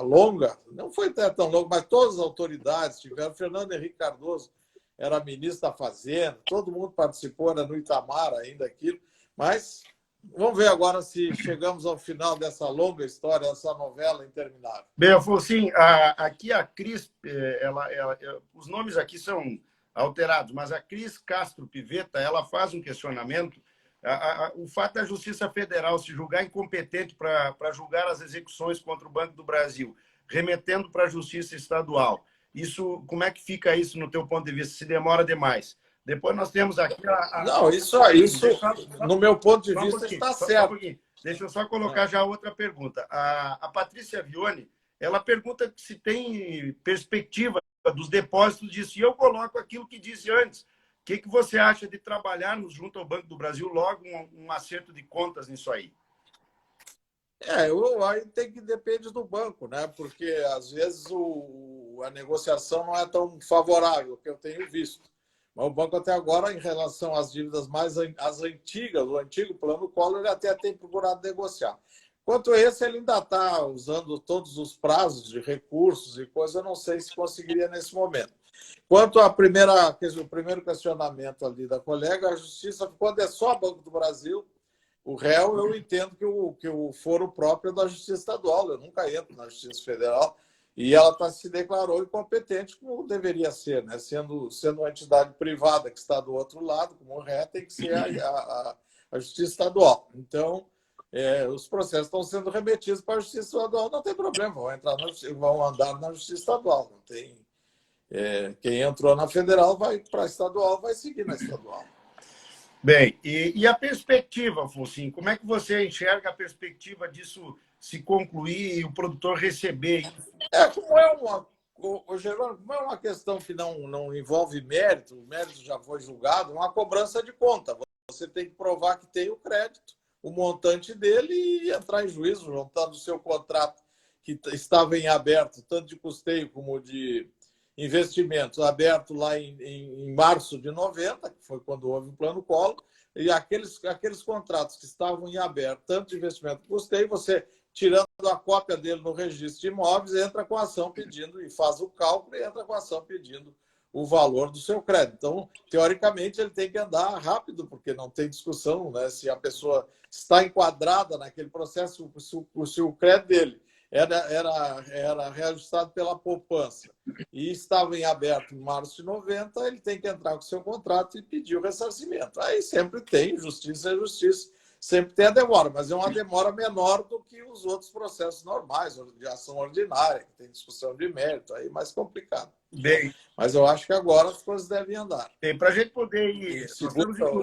longa, não foi até tão longa, mas todas as autoridades tiveram. Fernando Henrique Cardoso era ministro da Fazenda, todo mundo participou, era no Itamar ainda aquilo, mas vamos ver agora se chegamos ao final dessa longa história, dessa novela interminável. Bem, Afonso, aqui a Cris, os nomes aqui são alterados, mas a Cris Castro Pivetta, ela faz um questionamento. O fato da Justiça Federal se julgar incompetente para julgar as execuções contra o Banco do Brasil, remetendo para a Justiça Estadual, isso, como é que fica isso no teu ponto de vista? Se demora demais? Depois nós temos aqui Não, isso no meu ponto de vista, está certo. Deixa eu só colocar já outra pergunta. A Patrícia Vione, ela pergunta se tem perspectiva dos depósitos disso. E eu coloco aquilo que disse antes. O que você acha de trabalharmos junto ao Banco do Brasil logo um acerto de contas nisso aí? Aí depende do banco, né? Porque às vezes a negociação não é tão favorável, que eu tenho visto. Mas o banco até agora, em relação às dívidas as antigas, o antigo plano Collor, ele até tem procurado negociar. Quanto a esse, ele ainda está usando todos os prazos de recursos e coisa, eu não sei se conseguiria nesse momento. Quanto ao primeiro questionamento ali da colega, a Justiça, quando é só Banco do Brasil, o réu, eu entendo que o foro próprio é da Justiça Estadual, eu nunca entro na Justiça Federal, e ela se declarou incompetente, como deveria ser, né? Sendo uma entidade privada que está do outro lado, como o ré, tem que ser a Justiça Estadual. Então, os processos estão sendo remetidos para a Justiça Estadual, não tem problema, vão andar na Justiça Estadual, não tem... quem entrou na federal vai para a estadual, vai seguir na estadual. Bem, e a perspectiva, Afonso, como é que você enxerga a perspectiva disso se concluir e o produtor receber isso? Como é uma questão que não envolve mérito, o mérito já foi julgado, é uma cobrança de conta. Você tem que provar que tem o crédito, o montante dele e entrar em juízo, juntando o seu contrato que estava em aberto, tanto de custeio como de investimentos, aberto lá em março de 90, que foi quando houve o Plano Collor, e aqueles contratos que estavam em aberto, tanto de investimento como custeio, você, tirando a cópia dele no registro de imóveis, entra com a ação pedindo, e faz o cálculo, e entra com a ação pedindo o valor do seu crédito. Então, teoricamente, ele tem que andar rápido, porque não tem discussão, né? Se a pessoa está enquadrada naquele processo, se o crédito dele era reajustado pela poupança e estava em aberto em março de 90, ele tem que entrar com o seu contrato e pedir o ressarcimento. Aí sempre tem, justiça é justiça, sempre tem a demora, mas é uma demora menor do que os outros processos normais, de ação ordinária, que tem discussão de mérito, aí mais complicado. Bem, mas eu acho que agora as coisas devem andar. Para a gente poder ir...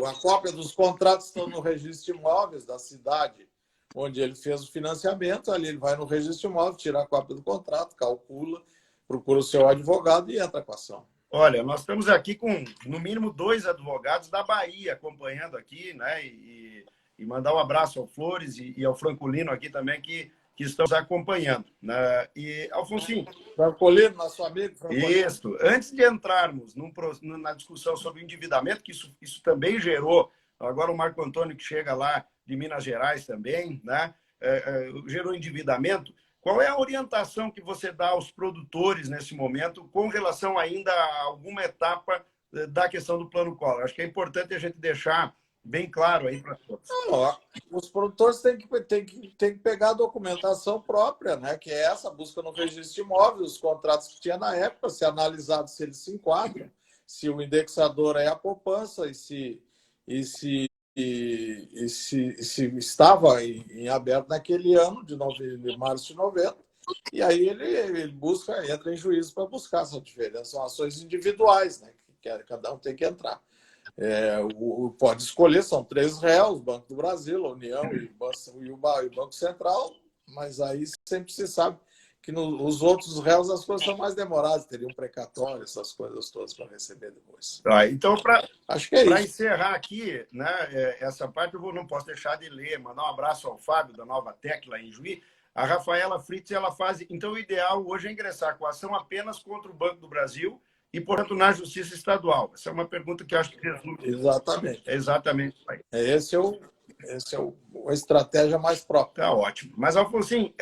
A cópia dos contratos estão no registro de imóveis da cidade, onde ele fez o financiamento, ali ele vai no registro de imóvel, tira a cópia do contrato, calcula, procura o seu advogado e entra com a ação. Olha, nós estamos aqui com, no mínimo, 2 advogados da Bahia acompanhando aqui, né? E mandar um abraço ao Flores e ao Francolino aqui também, que estão nos acompanhando. Né? E, Afonso... Francolino, nosso amigo Francolino. Isso. Antes de entrarmos na discussão sobre o endividamento, que isso também gerou, agora o Marco Antônio que chega lá de Minas Gerais também, né? Gerou endividamento. Qual é a orientação que você dá aos produtores nesse momento com relação ainda a alguma etapa da questão do Plano Collor? Acho que é importante a gente deixar bem claro aí para todos. Os produtores têm que pegar a documentação própria, né? Que é essa, busca no registro de imóveis, os contratos que tinha na época, se analisado se eles se enquadram, se o indexador é a poupança e se estava em aberto naquele ano, de março de 90, e aí ele entra em juízo para buscar essa diferença. São ações individuais, né? Que cada um tem que entrar. Pode escolher, são 3 réus, Banco do Brasil, a União e o Banco Central, mas aí sempre se sabe que nos outros réus as coisas são mais demoradas, teriam precatório, essas coisas todas para receber depois. Então, para isso. Encerrar aqui, né, essa parte, eu não posso deixar de ler, mandar um abraço ao Fábio, da Nova Tecla, em Juí. A Rafaela Fritz, ela faz... Então, o ideal hoje é ingressar com a ação apenas contra o Banco do Brasil e, portanto, na Justiça Estadual. Essa é uma pergunta que eu acho que resume. Exatamente. É exatamente. Esse é a estratégia mais própria. Tá ótimo. Mas, Alfonsinho,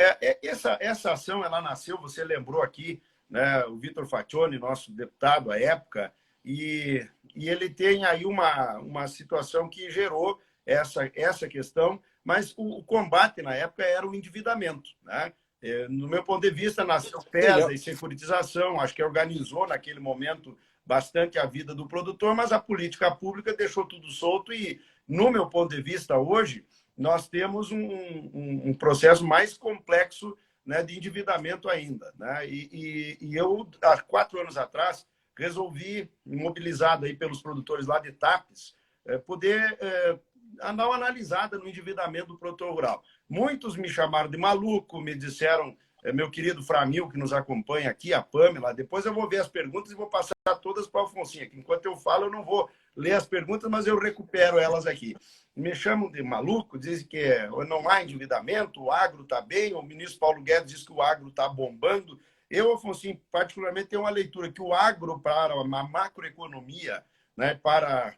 essa ação, ela nasceu, você lembrou aqui, né, o Vitor Faccioni, nosso deputado à época, e ele tem aí uma situação que gerou essa questão, mas o combate na época era o endividamento, né? No meu ponto de vista, nasceu PESA e securitização, acho que organizou naquele momento bastante a vida do produtor, mas a política pública deixou tudo solto e, no meu ponto de vista, hoje, nós temos um processo mais complexo, né, de endividamento ainda, né? E eu, há 4 anos atrás, resolvi, mobilizado aí pelos produtores lá de Tapes, poder dar uma analisada no endividamento do produtor rural. Muitos me chamaram de maluco, me disseram, meu querido Framil, que nos acompanha aqui, a Pamela, depois eu vou ver as perguntas e vou passar todas para o Alfonsinho. Enquanto eu falo, eu não vou ler as perguntas, mas eu recupero elas aqui. Me chamam de maluco, dizem que não há endividamento, o agro está bem, o ministro Paulo Guedes diz que o agro está bombando. Eu, Alfonsinho, particularmente, tenho uma leitura que o agro para uma macroeconomia, né, para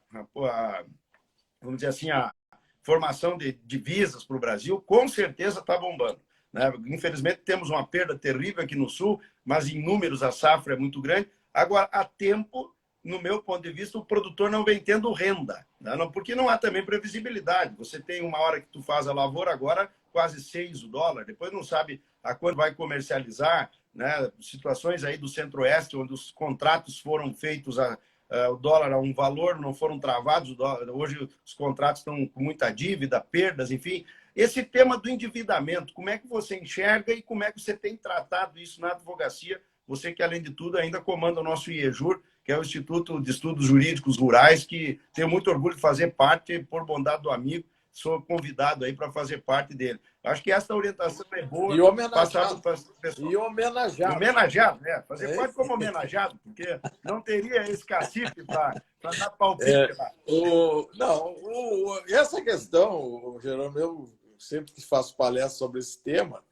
vamos dizer assim, a formação de divisas para o Brasil, com certeza está bombando, né? Infelizmente, temos uma perda terrível aqui no Sul, mas em números a safra é muito grande. Agora, há tempo, no meu ponto de vista, o produtor não vem tendo renda, né? Porque não há também previsibilidade. Você tem uma hora que tu faz a lavoura, agora quase 6 o dólar, depois não sabe a quando vai comercializar, né? Situações aí do Centro-Oeste, onde os contratos foram feitos o dólar a um valor, não foram travados. Hoje os contratos estão com muita dívida, perdas, enfim. Esse tema do endividamento, como é que você enxerga e como é que você tem tratado isso na advocacia? Você que, além de tudo, ainda comanda o nosso IEJUR, que é o Instituto de Estudos Jurídicos Rurais, que tenho muito orgulho de fazer parte, por bondade do amigo, sou convidado aí para fazer parte dele. Acho que essa orientação é boa. E homenageado. Para o pessoal. E homenageado. Homenageado, né? Fazer parte como homenageado, porque não teria esse cacife para dar palpite. Essa questão, Jerônimo, eu sempre que faço palestra sobre esse tema,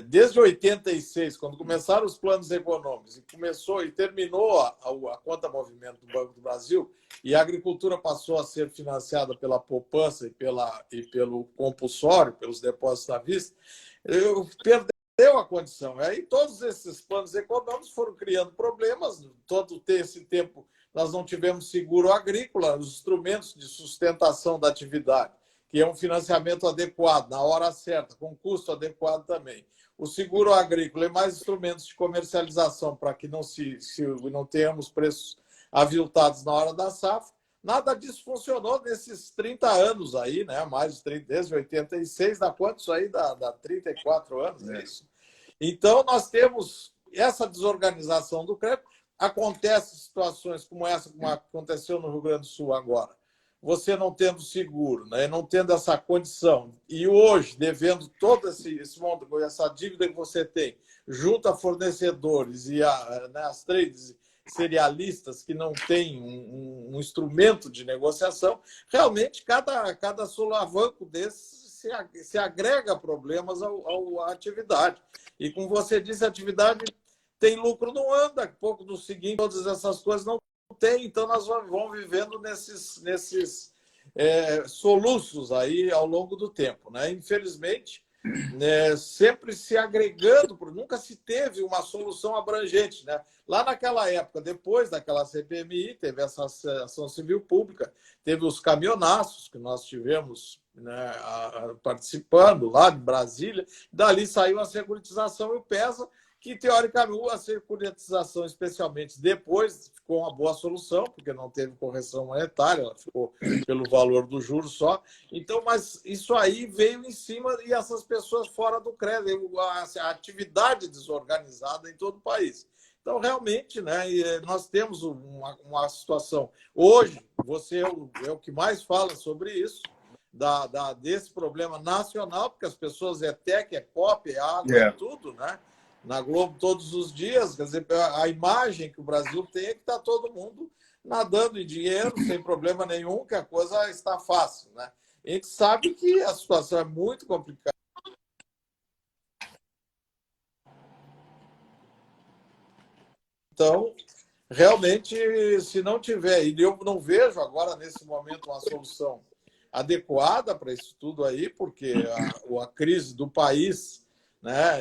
desde 86, quando começaram os planos econômicos e começou e terminou a conta movimento do Banco do Brasil e a agricultura passou a ser financiada pela poupança e pelo compulsório, pelos depósitos à vista, perdeu a condição. Aí todos esses planos econômicos foram criando problemas. Todo esse tempo nós não tivemos seguro agrícola, os instrumentos de sustentação da atividade, que é um financiamento adequado, na hora certa, com custo adequado também. O seguro agrícola e mais instrumentos de comercialização para que não tenhamos preços aviltados na hora da safra. Nada disso funcionou nesses 30 anos aí, né? Mais de 30, desde 86, dá quanto isso aí? Dá 34 anos, é isso? Então, nós temos essa desorganização do crédito. Acontecem situações como essa, como aconteceu no Rio Grande do Sul agora. Você não tendo seguro, né? Não tendo essa condição, e hoje devendo todo esse monte, essa dívida que você tem, junto a fornecedores e as trades cerealistas que não têm um instrumento de negociação, realmente cada solavanco desse se agrega problemas à atividade. E como você disse, a atividade tem lucro, não anda, pouco do seguinte, todas essas coisas não tem, então nós vamos vivendo nesses soluços aí ao longo do tempo, né? Infelizmente, sempre se agregando, porque nunca se teve uma solução abrangente, né? Lá naquela época, depois daquela CPMI, teve essa ação civil pública, teve os caminhonaços que nós tivemos, né, participando lá de Brasília, dali saiu a securitização e o PESA, que, teoricamente, a securitização, especialmente depois, ficou uma boa solução, porque não teve correção monetária, ela ficou pelo valor do juro só. Então, mas isso aí veio em cima e essas pessoas fora do crédito, a atividade desorganizada em todo o país. Então, realmente, né, nós temos uma situação. Hoje, você é o que mais fala sobre isso, desse problema nacional, porque as pessoas é tech, é pop, é água, é tudo, né? Na Globo todos os dias, quer dizer, a imagem que o Brasil tem é que está todo mundo nadando em dinheiro, sem problema nenhum, que a coisa está fácil, né? A gente sabe que a situação é muito complicada. Então, realmente, se não tiver, e eu não vejo agora, nesse momento, uma solução adequada para isso tudo aí, porque a crise do país, né,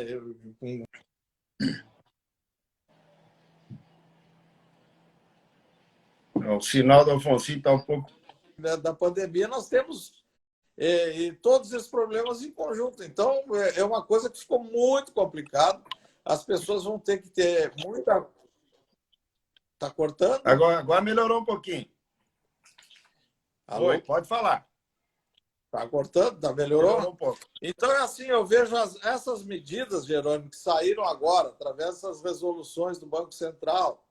O sinal do Afonso está um pouco. da pandemia, nós temos todos esses problemas em conjunto. Então, é uma coisa que ficou muito complicado. As pessoas vão ter que ter muita. Está cortando? Agora melhorou um pouquinho. Alô? Oi, pode falar. Está cortando? Melhorou? Melhorou um pouco. Então, é assim, eu vejo essas medidas, Jerônimo, que saíram agora, através dessas resoluções do Banco Central,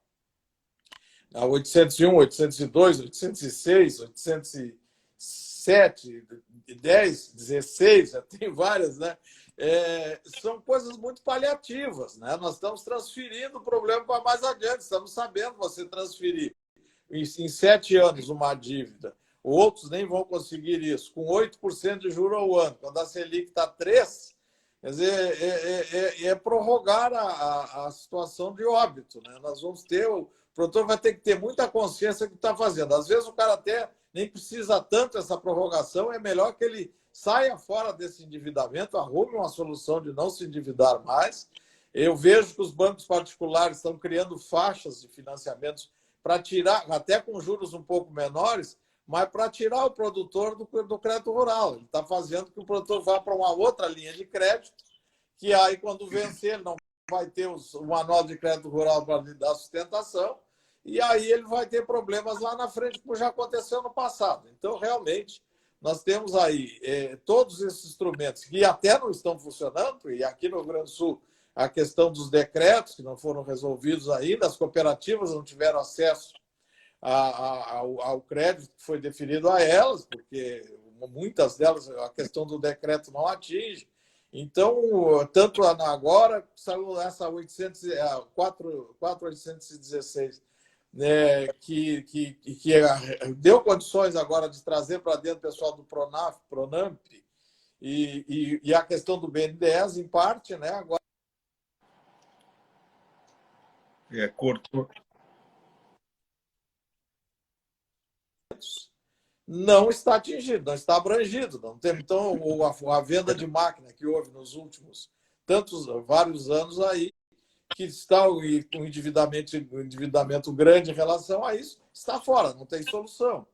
a 801, 802, 806, 807, 10, 16, já tem várias, né? São coisas muito paliativas, né? Nós estamos transferindo o problema para mais adiante, estamos sabendo você transferir em 7 anos uma dívida. Outros nem vão conseguir isso, com 8% de juros ao ano. Quando a Selic está 3%, quer dizer, é prorrogar a situação de óbito, né? Nós vamos ter, o produtor vai ter que ter muita consciência do que está fazendo. Às vezes o cara até nem precisa tanto dessa prorrogação, é melhor que ele saia fora desse endividamento, arrume uma solução de não se endividar mais. Eu vejo que os bancos particulares estão criando faixas de financiamentos para tirar, até com juros um pouco menores, mas para tirar o produtor do crédito rural. Ele está fazendo que o produtor vá para uma outra linha de crédito, que aí, quando vencer, ele não vai ter o manual de crédito rural para lhe dar sustentação, e aí ele vai ter problemas lá na frente, como já aconteceu no passado. Então, realmente, nós temos aí todos esses instrumentos que até não estão funcionando, e aqui no Rio Grande do Sul, a questão dos decretos, que não foram resolvidos ainda, as cooperativas não tiveram acesso ao crédito que foi definido a elas, porque muitas delas a questão do decreto não atinge. Então, tanto agora, saiu essa 4.816, né, que deu condições agora de trazer para dentro o pessoal do Pronamp e a questão do BNDES, em parte, né, agora. Cortou. Não está atingido, não está abrangido. Não tem, então, a venda de máquina que houve nos últimos vários anos aí, que está com um endividamento grande em relação a isso, está fora, não tem solução.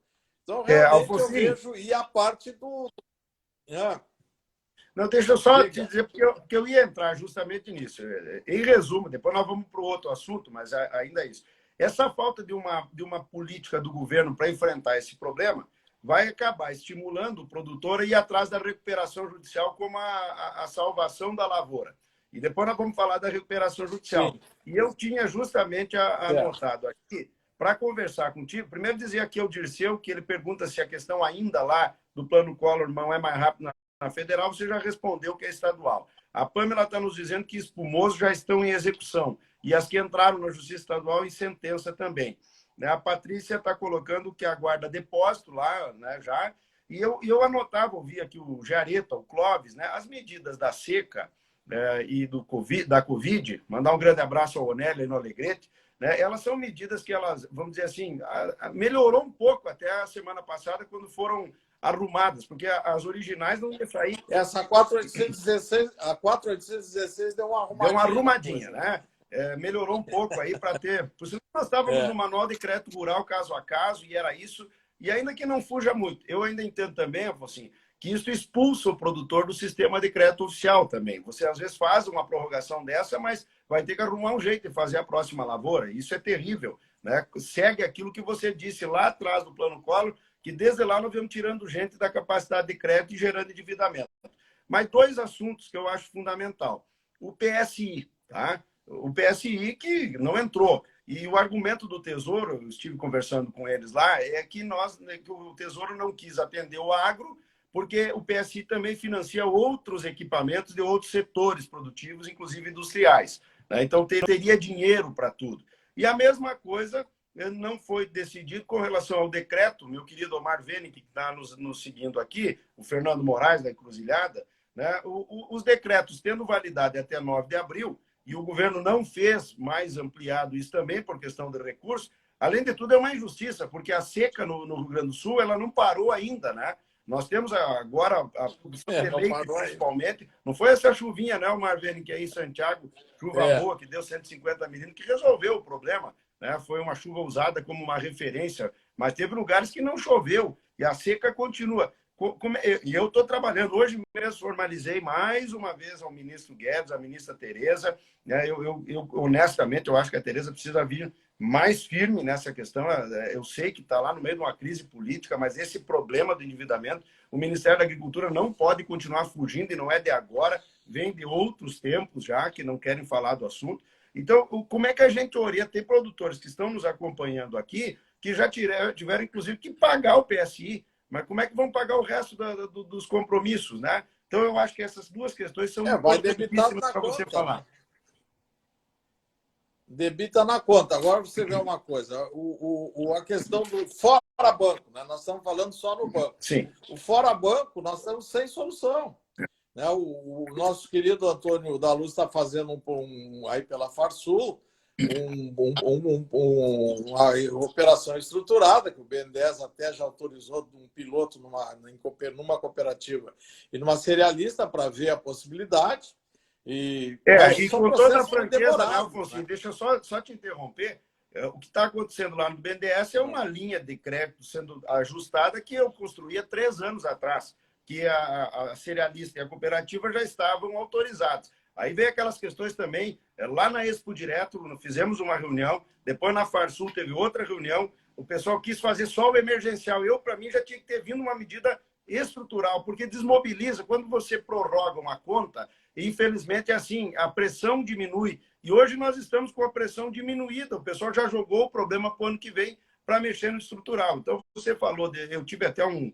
Então, realmente, eu vejo, e a parte do. Não, deixa eu só te dizer, porque eu ia entrar justamente nisso. Em resumo, depois nós vamos para o outro assunto, mas ainda é isso. Essa falta de uma política do governo para enfrentar esse problema vai acabar estimulando o produtor a ir atrás da recuperação judicial como a salvação da lavoura. E depois nós vamos falar da recuperação judicial. Sim. E eu tinha justamente anotado aqui, para conversar contigo, primeiro dizer aqui ao Dirceu, que ele pergunta se a questão ainda lá do Plano Collor não é mais rápida na federal, você já respondeu que é estadual. A Pâmela está nos dizendo que espumosos já estão em execução e as que entraram na Justiça Estadual em sentença também. A Patrícia está colocando que aguarda depósito lá, né, já. E eu anotava, ouvi aqui o Jareta, o Clóvis, né, as medidas da seca e da Covid, mandar um grande abraço ao Onélio e no Alegrete, né, elas são medidas que elas, vamos dizer assim, melhorou um pouco até a semana passada, quando foram arrumadas, porque as originais não iam sair. Essa 4.816 deu uma arrumadinha. Deu uma arrumadinha, né? Melhorou um pouco aí para ter. Por isso nós estávamos no manual de crédito rural caso a caso, e era isso. E ainda que não fuja muito, eu ainda entendo também, assim, que isso expulsa o produtor do sistema de crédito oficial também. Você às vezes faz uma prorrogação dessa, mas vai ter que arrumar um jeito de fazer a próxima lavoura. Isso é terrível, né? Segue aquilo que você disse lá atrás do Plano Collor, que desde lá nós vamos tirando gente da capacidade de crédito e gerando endividamento. Mas dois assuntos que eu acho fundamental. O PSI, tá? O PSI que não entrou. E o argumento do Tesouro, eu estive conversando com eles lá, é que o Tesouro não quis atender o agro, porque o PSI também financia outros equipamentos de outros setores produtivos, inclusive industriais, né? Então, teria dinheiro para tudo. E a mesma coisa não foi decidido com relação ao decreto. Meu querido Omar Vene, que está nos seguindo aqui, o Fernando Moraes, da Encruzilhada, né? Os decretos tendo validade até 9 de abril, e o governo não fez mais ampliado isso também por questão de recursos, além de tudo é uma injustiça, porque a seca no Rio Grande do Sul ela não parou ainda, né? Nós temos agora a produção de não leite, parou principalmente. Não foi essa chuvinha, né, Marvene, que é em Santiago, chuva ainda. boa, que deu 150 milímetros, que resolveu o problema. Né? Foi uma chuva usada como uma referência, mas teve lugares que não choveu e a seca continua. E eu estou trabalhando. Hoje mesmo formalizei mais uma vez ao ministro Guedes, à ministra Tereza. Né? Honestamente, eu acho que a Tereza precisa vir mais firme nessa questão. Eu sei que está lá no meio de uma crise política, mas esse problema do endividamento, o Ministério da Agricultura não pode continuar fugindo, e não é de agora, vem de outros tempos já, que não querem falar do assunto. Então, como é que a gente orienta? Tem produtores que estão nos acompanhando aqui, que já tiveram, inclusive, que pagar o PSI, mas como é que vão pagar o resto dos compromissos, né? Então, eu acho que essas duas questões são Vai debitado na para você conta, falar. né? Debita na conta. Agora você vê uma coisa, a questão do fora banco, né? Nós estamos falando só no banco. Sim. O fora banco, nós estamos sem solução. Né? O nosso querido Antônio da Luz está fazendo aí pela Farsul uma operação estruturada, que o BNDES até já autorizou um piloto numa cooperativa e numa cerealista para ver a possibilidade. E com toda a franqueza, né, Alfonso? Deixa eu só te interromper. O que está acontecendo lá no BNDES é uma linha de crédito sendo ajustada que eu construía 3 anos atrás, que a cerealista e a cooperativa já estavam autorizados. Aí vem aquelas questões também, lá na Expo Direto, fizemos uma reunião, depois na Farsul teve outra reunião, o pessoal quis fazer só o emergencial. Para mim, já tinha que ter vindo uma medida estrutural, porque desmobiliza. Quando você prorroga uma conta, infelizmente é assim, a pressão diminui. E hoje nós estamos com a pressão diminuída. O pessoal já jogou o problema para o ano que vem para mexer no estrutural. Então, você falou, eu tive até um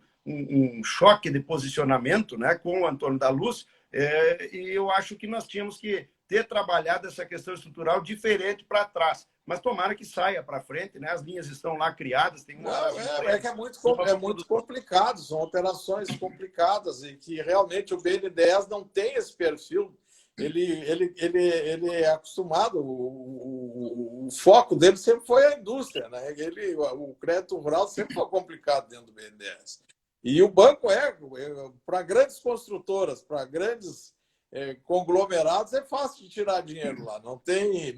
choque de posicionamento, né, com o Antônio da Luz, e eu acho que nós tínhamos que ter trabalhado essa questão estrutural diferente para trás. Mas tomara que saia para frente, né? As linhas estão lá criadas, tem que é muito complicado, são operações complicadas e que realmente o BNDES não tem esse perfil. Ele é acostumado, o foco dele sempre foi a indústria, né? O crédito rural sempre foi complicado dentro do BNDES. E o banco para grandes construtoras, para grandes conglomerados, é fácil de tirar dinheiro lá, não tem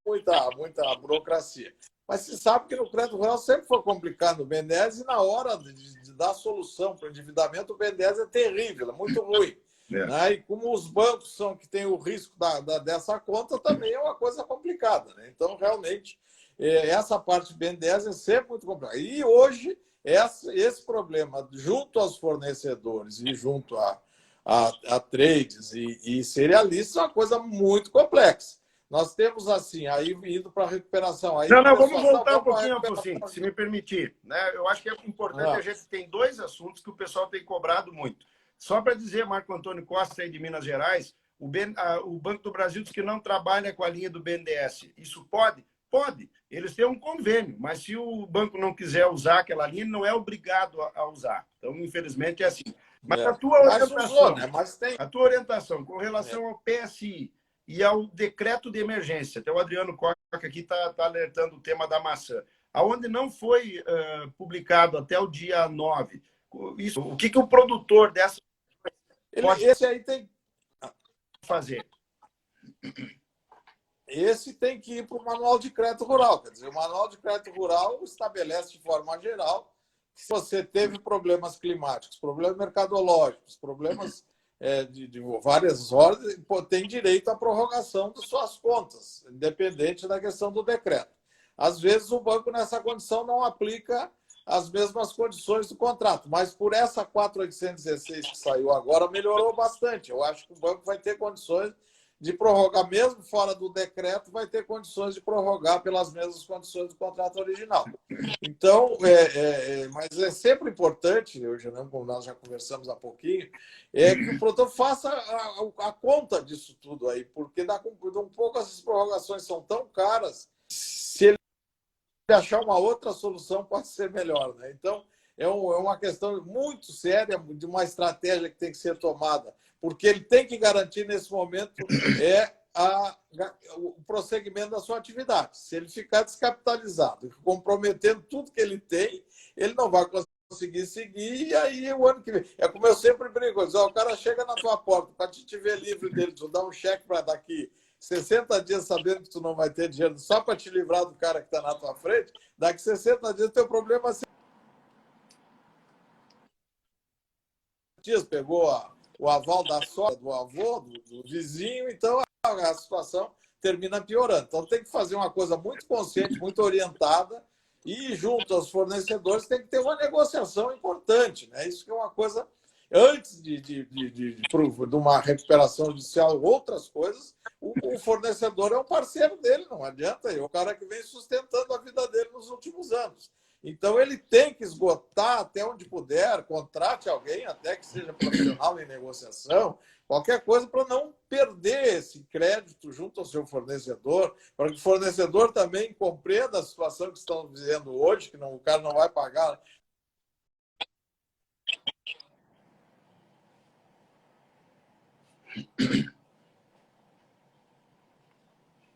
muita burocracia. Mas se sabe que no crédito rural sempre foi complicado no BNDES e na hora de dar solução para o endividamento, o BNDES é terrível, é muito ruim. Né? E como os bancos são que têm o risco dessa conta, também é uma coisa complicada. Né? Então, realmente, essa parte do BNDES é sempre muito complicada. E hoje, esse problema, junto aos fornecedores e junto a trades e cerealistas, é uma coisa muito complexa. Nós temos, assim, aí indo para a recuperação. Aí vamos voltar um pouquinho, Alfonso, se me permitir. Né? Eu acho que é importante, a gente tem 2 assuntos que o pessoal tem cobrado muito. Só para dizer, Marco Antônio Costa, aí de Minas Gerais, o Banco do Brasil diz que não trabalha com a linha do BNDES. Isso pode? Pode. Eles têm um convênio, mas se o banco não quiser usar aquela linha, ele não é obrigado a usar. Então, infelizmente, é assim. Mas a tua orientação, a tua orientação com relação ao PSI e ao decreto de emergência, até o Adriano Coca aqui está alertando o tema da maçã, aonde não foi publicado até o dia 9, isso, o que o produtor dessa esse aí tem fazer? Esse tem que ir para o Manual de Crédito Rural. Quer dizer, o Manual de Crédito Rural estabelece de forma geral que se você teve problemas climáticos, problemas mercadológicos, problemas de várias ordens, tem direito à prorrogação de suas contas, independente da questão do decreto. Às vezes, o banco, nessa condição, não aplica as mesmas condições do contrato, mas por essa 4.816 que saiu agora, melhorou bastante. Eu acho que o banco vai ter condições de prorrogar, mesmo fora do decreto, vai ter condições de prorrogar pelas mesmas condições do contrato original. Então, mas é sempre importante, como nós já conversamos há pouquinho, que o produtor faça a conta disso tudo aí, porque um pouco essas prorrogações são tão caras, se ele achar uma outra solução, pode ser melhor. Né? Então, é uma questão muito séria, de uma estratégia que tem que ser tomada, porque ele tem que garantir, nesse momento, o prosseguimento da sua atividade. Se ele ficar descapitalizado, comprometendo tudo que ele tem, ele não vai conseguir seguir, e aí o ano que vem. É como eu sempre brigo, o cara chega na tua porta para te ver livre dele, tu dá um cheque para daqui 60 dias sabendo que tu não vai ter dinheiro só para te livrar do cara que está na tua frente, daqui 60 dias teu problema dias pegou o aval da sogra, do avô, do vizinho, então a situação termina piorando. Então tem que fazer uma coisa muito consciente, muito orientada, e junto aos fornecedores tem que ter uma negociação importante, né? Isso que é uma coisa, antes de uma recuperação judicial, outras coisas, o fornecedor é um parceiro dele, não adianta, é o cara que vem sustentando a vida dele nos últimos anos. Então, ele tem que esgotar até onde puder, contrate alguém, até que seja profissional em negociação, qualquer coisa para não perder esse crédito junto ao seu fornecedor, para que o fornecedor também compreenda a situação que estão vivendo hoje, que não, o cara não vai pagar.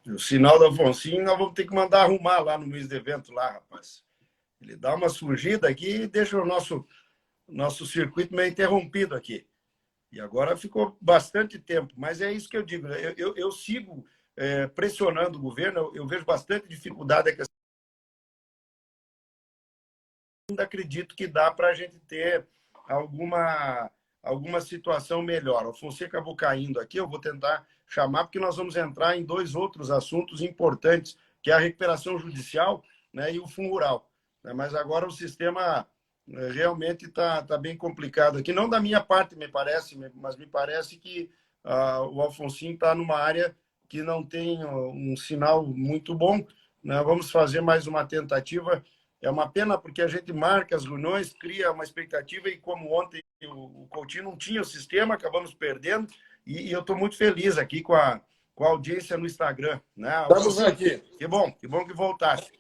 O sinal do Afonsinho nós vamos ter que mandar arrumar lá no mês de evento, lá, rapaz. Ele dá uma surgida aqui e deixa o nosso circuito meio interrompido aqui. E agora ficou bastante tempo. Mas é isso que eu digo. Eu sigo pressionando o governo. Eu vejo bastante dificuldade. Ainda acredito que dá para a gente ter alguma situação melhor. O Fonseca acabou caindo aqui. Eu vou tentar chamar, porque nós vamos entrar em dois outros assuntos importantes, que é a recuperação judicial, né, e o fundo rural. Mas agora o sistema realmente está bem complicado aqui. Não da minha parte, me parece, mas me parece que o Afonsinho está numa área que não tem um sinal muito bom. Né? Vamos fazer mais uma tentativa. É uma pena porque a gente marca as reuniões, cria uma expectativa e como ontem o Coutinho não tinha o sistema, acabamos perdendo. E eu estou muito feliz aqui com a audiência no Instagram. Né? Estamos aqui. Que bom que voltasse.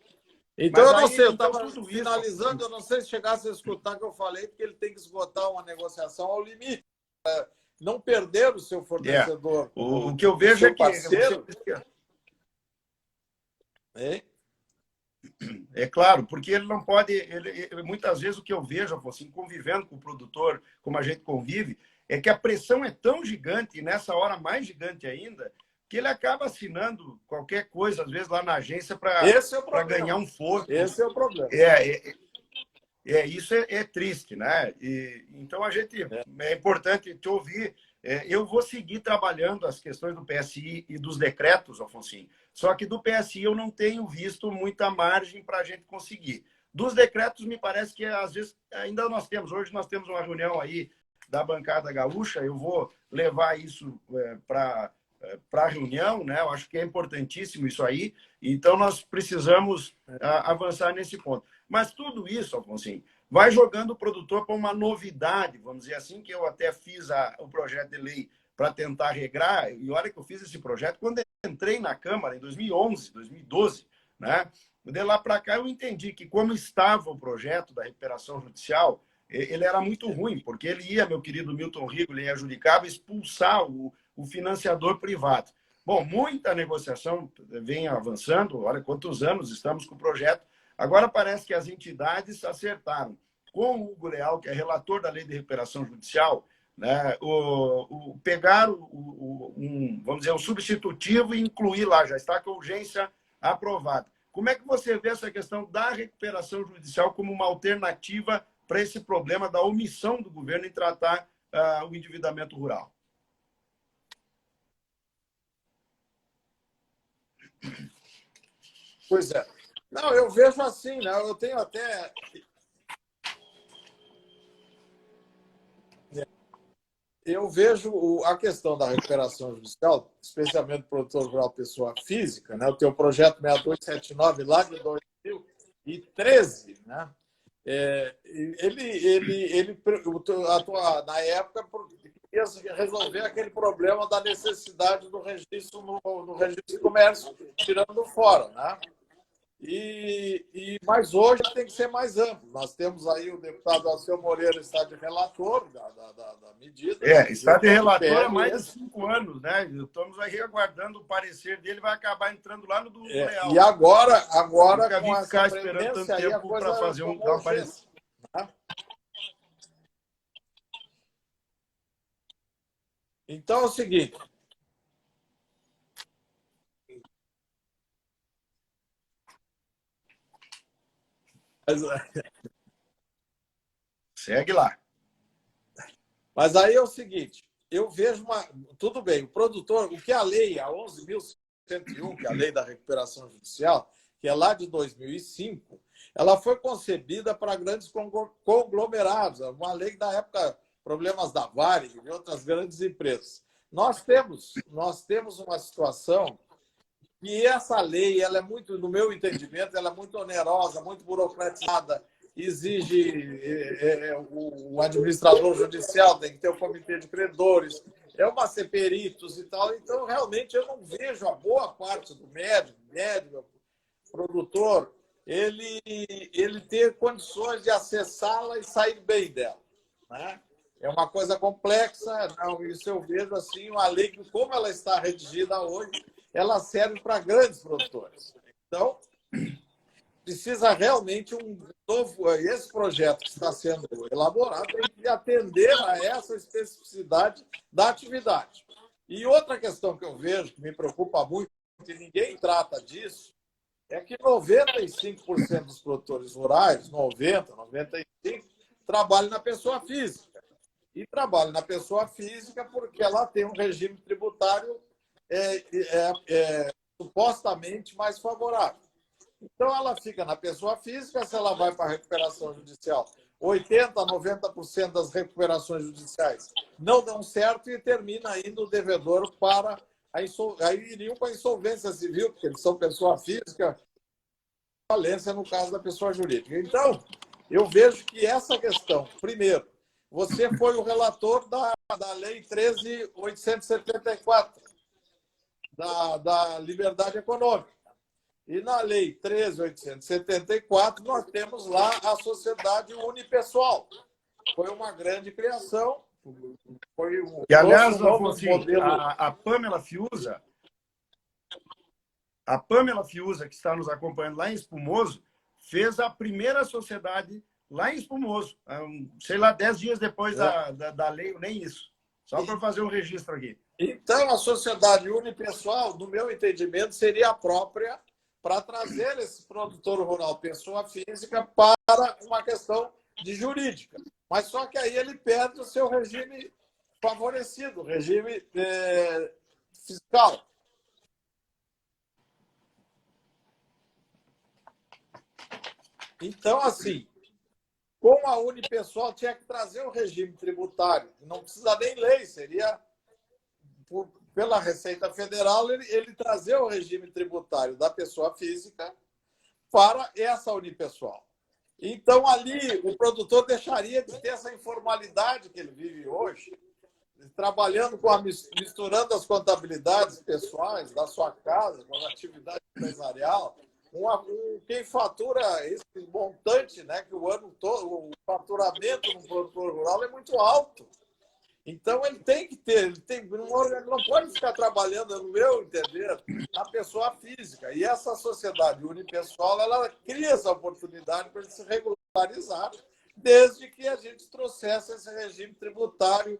Então, eu não sei, eu estava finalizando, eu não sei se chegasse a escutar o que eu falei, porque ele tem que esgotar uma negociação ao limite. Não perder o seu fornecedor. O que eu vejo é que... Parceiro. É claro, porque ele não pode... muitas vezes o que eu vejo, assim, convivendo com o produtor, como a gente convive, é que a pressão é tão gigante, e nessa hora mais gigante ainda, que ele acaba assinando qualquer coisa, às vezes, lá na agência para ganhar um foro. Esse é o problema. Isso é triste, né? Então, é importante te ouvir. Eu vou seguir trabalhando as questões do PSI e dos decretos, Afonsinho. Só que do PSI eu não tenho visto muita margem para a gente conseguir. Dos decretos, me parece que, às vezes, ainda hoje nós temos uma reunião aí da bancada gaúcha, eu vou levar isso para a reunião, né? Eu acho que é importantíssimo isso aí. Então, nós precisamos avançar nesse ponto. Mas tudo isso, Afonso, vai jogando o produtor para uma novidade, vamos dizer assim, que eu até fiz o projeto de lei para tentar regrar, e olha que eu fiz esse projeto quando eu entrei na Câmara, em 2011, 2012, né? De lá para cá eu entendi que como estava o projeto da recuperação judicial, ele era muito ruim, porque ele ia, meu querido Milton Rigo, ele adjudicava expulsar o financiador privado. Bom, muita negociação vem avançando, olha quantos anos estamos com o projeto. Agora parece que as entidades acertaram. Com o Hugo Leal, que é relator da Lei de Recuperação Judicial, né, pegar vamos dizer, um substitutivo e incluir lá, já está com a urgência aprovada. Como é que você vê essa questão da recuperação judicial como uma alternativa para esse problema da omissão do governo em tratar o endividamento rural? Pois é. Não, eu vejo assim, né? Eu tenho até... Eu vejo a questão da recuperação judicial, especialmente do produtor rural pessoa física, né? O teu projeto 6279 lá de 2013, né? Na época, queria resolver aquele problema da necessidade do registro no registro de comércio, tirando fora, né? Mas hoje tem que ser mais amplo. Nós temos aí o deputado Alceu Moreira está de relator da medida. Está de relator há mais de PLS. 5 anos, né? Estamos aí aguardando o parecer dele, vai acabar entrando lá no do Leal. E agora Nunca com vi ficar essa esperando tanto aí, a tempo coisa para fazer dar um parecer. Tá? Então é o seguinte. Segue lá. Mas aí é o seguinte, eu vejo tudo bem, o produtor, o que a lei, a 11.101, que é a lei da recuperação judicial, que é lá de 2005, ela foi concebida para grandes conglomerados, uma lei da época, problemas da Varig e outras grandes empresas. Nós temos uma situação que essa lei, ela é muito, no meu entendimento, ela é muito onerosa, muito burocratizada, exige o administrador judicial, tem que ter o comitê de credores, é uma ser peritos e tal. Então, realmente, eu não vejo a boa parte do médico, produtor, ele ter condições de acessá-la e sair bem dela, né? É uma coisa complexa, não, isso eu vejo assim, uma lei que, como ela está redigida hoje, ela serve para grandes produtores. Então, precisa realmente esse projeto que está sendo elaborado tem que atender a essa especificidade da atividade. E outra questão que eu vejo, que me preocupa muito, que ninguém trata disso, é que 95% dos produtores rurais, 95%, trabalham na pessoa física. E trabalham na pessoa física porque ela tem um regime tributário supostamente mais favorável. Então, ela fica na pessoa física, se ela vai para a recuperação judicial. 80%, 90% das recuperações judiciais não dão certo e termina indo o devedor para aí iriam para a insolvência civil, porque eles são pessoa física, falência no caso da pessoa jurídica. Então, eu vejo que essa questão, primeiro, você foi o relator da Lei 13.874, da liberdade econômica. E na Lei 13.874, nós temos lá a sociedade unipessoal. Foi uma grande criação. E, aliás, modelo... a Pamela Fiuza, que está nos acompanhando lá em Espumoso, fez a primeira sociedade lá em Espumoso, sei lá, 10 dias depois da lei, nem isso. Só para fazer um registro aqui. Então, a sociedade unipessoal, no meu entendimento, seria a própria para trazer esse produtor rural, pessoa física, para uma questão de jurídica. Mas só que aí ele perde o seu regime favorecido, regime fiscal. Então, assim, com a unipessoal tinha que trazer o regime tributário. Não precisa nem lei, seria pela Receita Federal ele trazer o regime tributário da pessoa física para essa unipessoal. Então, ali, o produtor deixaria de ter essa informalidade que ele vive hoje, trabalhando misturando as contabilidades pessoais da sua casa com a atividade empresarial. Quem fatura esse montante, né, que o ano todo, o faturamento no produtor rural é muito alto. Então, ele tem que ter, ele não pode ficar trabalhando, no meu entender, na pessoa física. E essa sociedade unipessoal, ela cria essa oportunidade para ele se regularizar, desde que a gente trouxesse esse regime tributário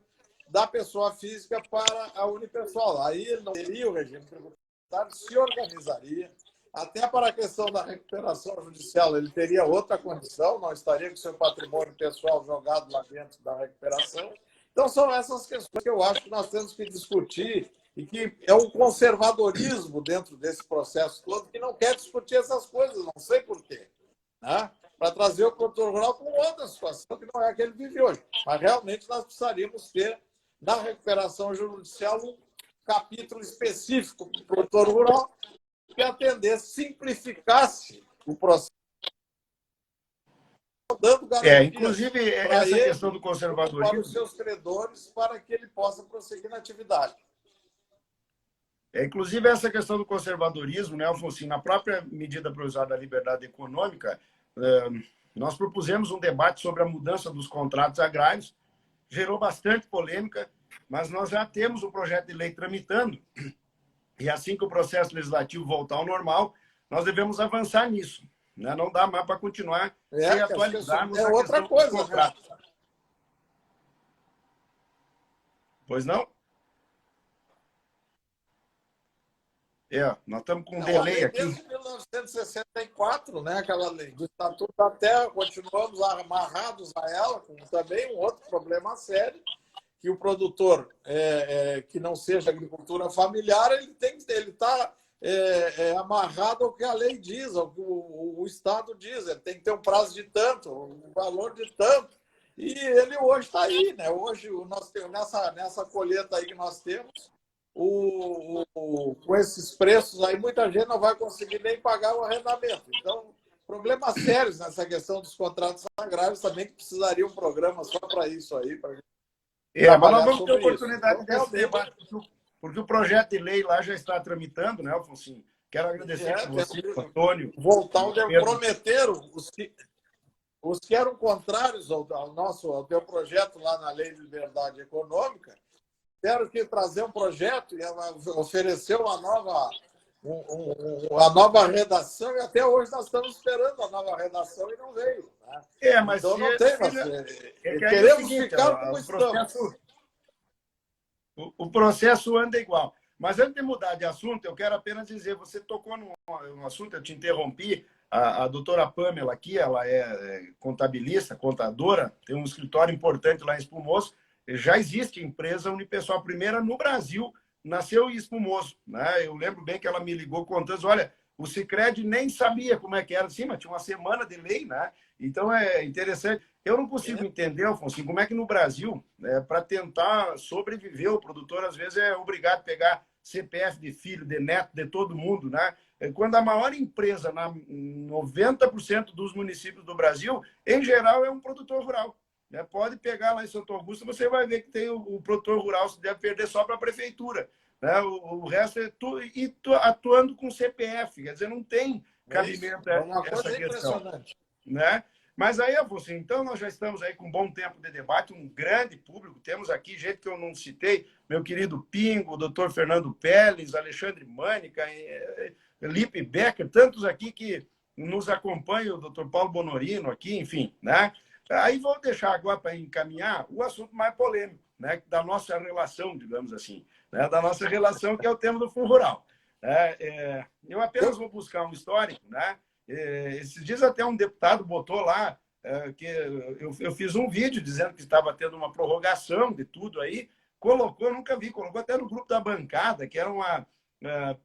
da pessoa física para a unipessoal. Aí ele não teria o regime tributário, se organizaria. Até para a questão da recuperação judicial, ele teria outra condição, não estaria com seu patrimônio pessoal jogado lá dentro da recuperação. Então, são essas questões que eu acho que nós temos que discutir e que é um conservadorismo dentro desse processo todo que não quer discutir essas coisas, não sei por quê, né? Para trazer o produtor rural com outra situação que não é a que ele vive hoje. Mas, realmente, nós precisaríamos ter, na recuperação judicial, um capítulo específico para o produtor rural que atendesse, simplificasse o processo, dando garantias inclusive, essa questão do conservadorismo para os seus credores, para que ele possa prosseguir na atividade. Inclusive, essa questão do conservadorismo, né, Alfonso, na própria medida provisória da liberdade econômica, nós propusemos um debate sobre a mudança dos contratos agrários, gerou bastante polêmica, mas nós já temos um projeto de lei tramitando, e assim que o processo legislativo voltar ao normal, nós devemos avançar nisso. Né? Não dá mais para continuar sem atualizarmos a outra questão coisa, dos contratos. Né? Pois não? Nós estamos com um delay aqui. Desde 1964, né, aquela lei do Estatuto da Terra, continuamos amarrados a ela, com também um outro problema sério, que o produtor que não seja agricultura familiar, ele está amarrado ao que a lei diz, ao que o Estado diz. Ele tem que ter um prazo de tanto, um valor de tanto. E ele hoje está aí, né? Hoje nós temos nessa colheita aí que nós temos, com esses preços aí, muita gente não vai conseguir nem pagar o arrendamento. Então, problemas sérios nessa questão dos contratos agrários também, que precisaria um programa só para isso aí. Mas nós vamos ter oportunidade desse debate, porque o projeto de lei lá já está tramitando, né, Alfonso? Quero agradecer a você, Antônio. Voltar onde prometeram, os que eram contrários ao teu projeto lá na Lei de Liberdade Econômica, tiveram que trazer um projeto e ofereceu uma nova redação, e até hoje nós estamos esperando a nova redação e não veio. Né? Mas então não tem, queremos ficar como estamos. O processo anda igual. Mas antes de mudar de assunto, eu quero apenas dizer, você tocou num assunto, eu te interrompi, a doutora Pamela aqui, ela é contabilista, contadora, tem um escritório importante lá em Espumoso. Já existe empresa Unipessoal, a primeira no Brasil, nasceu em Espumoso. Né? Eu lembro bem que ela me ligou contando, olha, o Sicredi nem sabia como é que era, sim, mas tinha uma semana de lei, né? Então é interessante. Eu não consigo entender, Alfonso, como é que no Brasil, para tentar sobreviver, o produtor às vezes é obrigado a pegar CPF de filho, de neto, de todo mundo, né? Quando a maior empresa, 90% dos municípios do Brasil, em geral, é um produtor rural. Pode pegar lá em Santo Augusto, você vai ver que tem o produtor rural, você deve perder só para a prefeitura. Né? O resto é atuando com CPF, quer dizer, não tem cabimento essa questão. Né? Mas aí, você, então, nós já estamos aí com um bom tempo de debate, um grande público. Temos aqui gente que eu não citei, meu querido Pingo, o doutor Fernando Peles, Alexandre Mânica, Lipe Becker, tantos aqui que nos acompanham, o doutor Paulo Bonorino aqui, enfim, né? Aí vou deixar agora para encaminhar o assunto mais polêmico, né? Da nossa relação, digamos assim, né? Da nossa relação, que é o tema do Fundo Rural. Eu apenas vou buscar um histórico, né? Esses dias até um deputado botou lá que eu fiz um vídeo dizendo que estava tendo uma prorrogação de tudo aí, colocou, nunca vi, colocou até no grupo da bancada, que era uma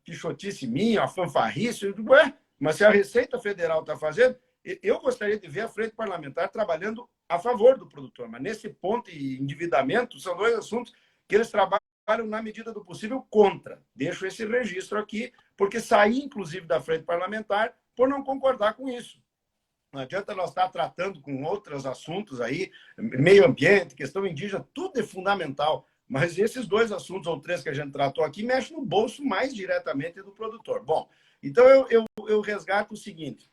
pichotice minha, uma fanfarrice. Eu digo, mas se a Receita Federal está fazendo, eu gostaria de ver a Frente Parlamentar trabalhando a favor do produtor, mas nesse ponto e endividamento são dois assuntos que eles trabalham na medida do possível contra. Deixo esse registro aqui, porque saí, inclusive, da Frente Parlamentar por não concordar com isso. Não adianta nós estar tratando com outros assuntos aí, meio ambiente, questão indígena, tudo é fundamental, mas esses dois assuntos ou três que a gente tratou aqui mexem no bolso mais diretamente do produtor. Bom, então eu resgato o seguinte,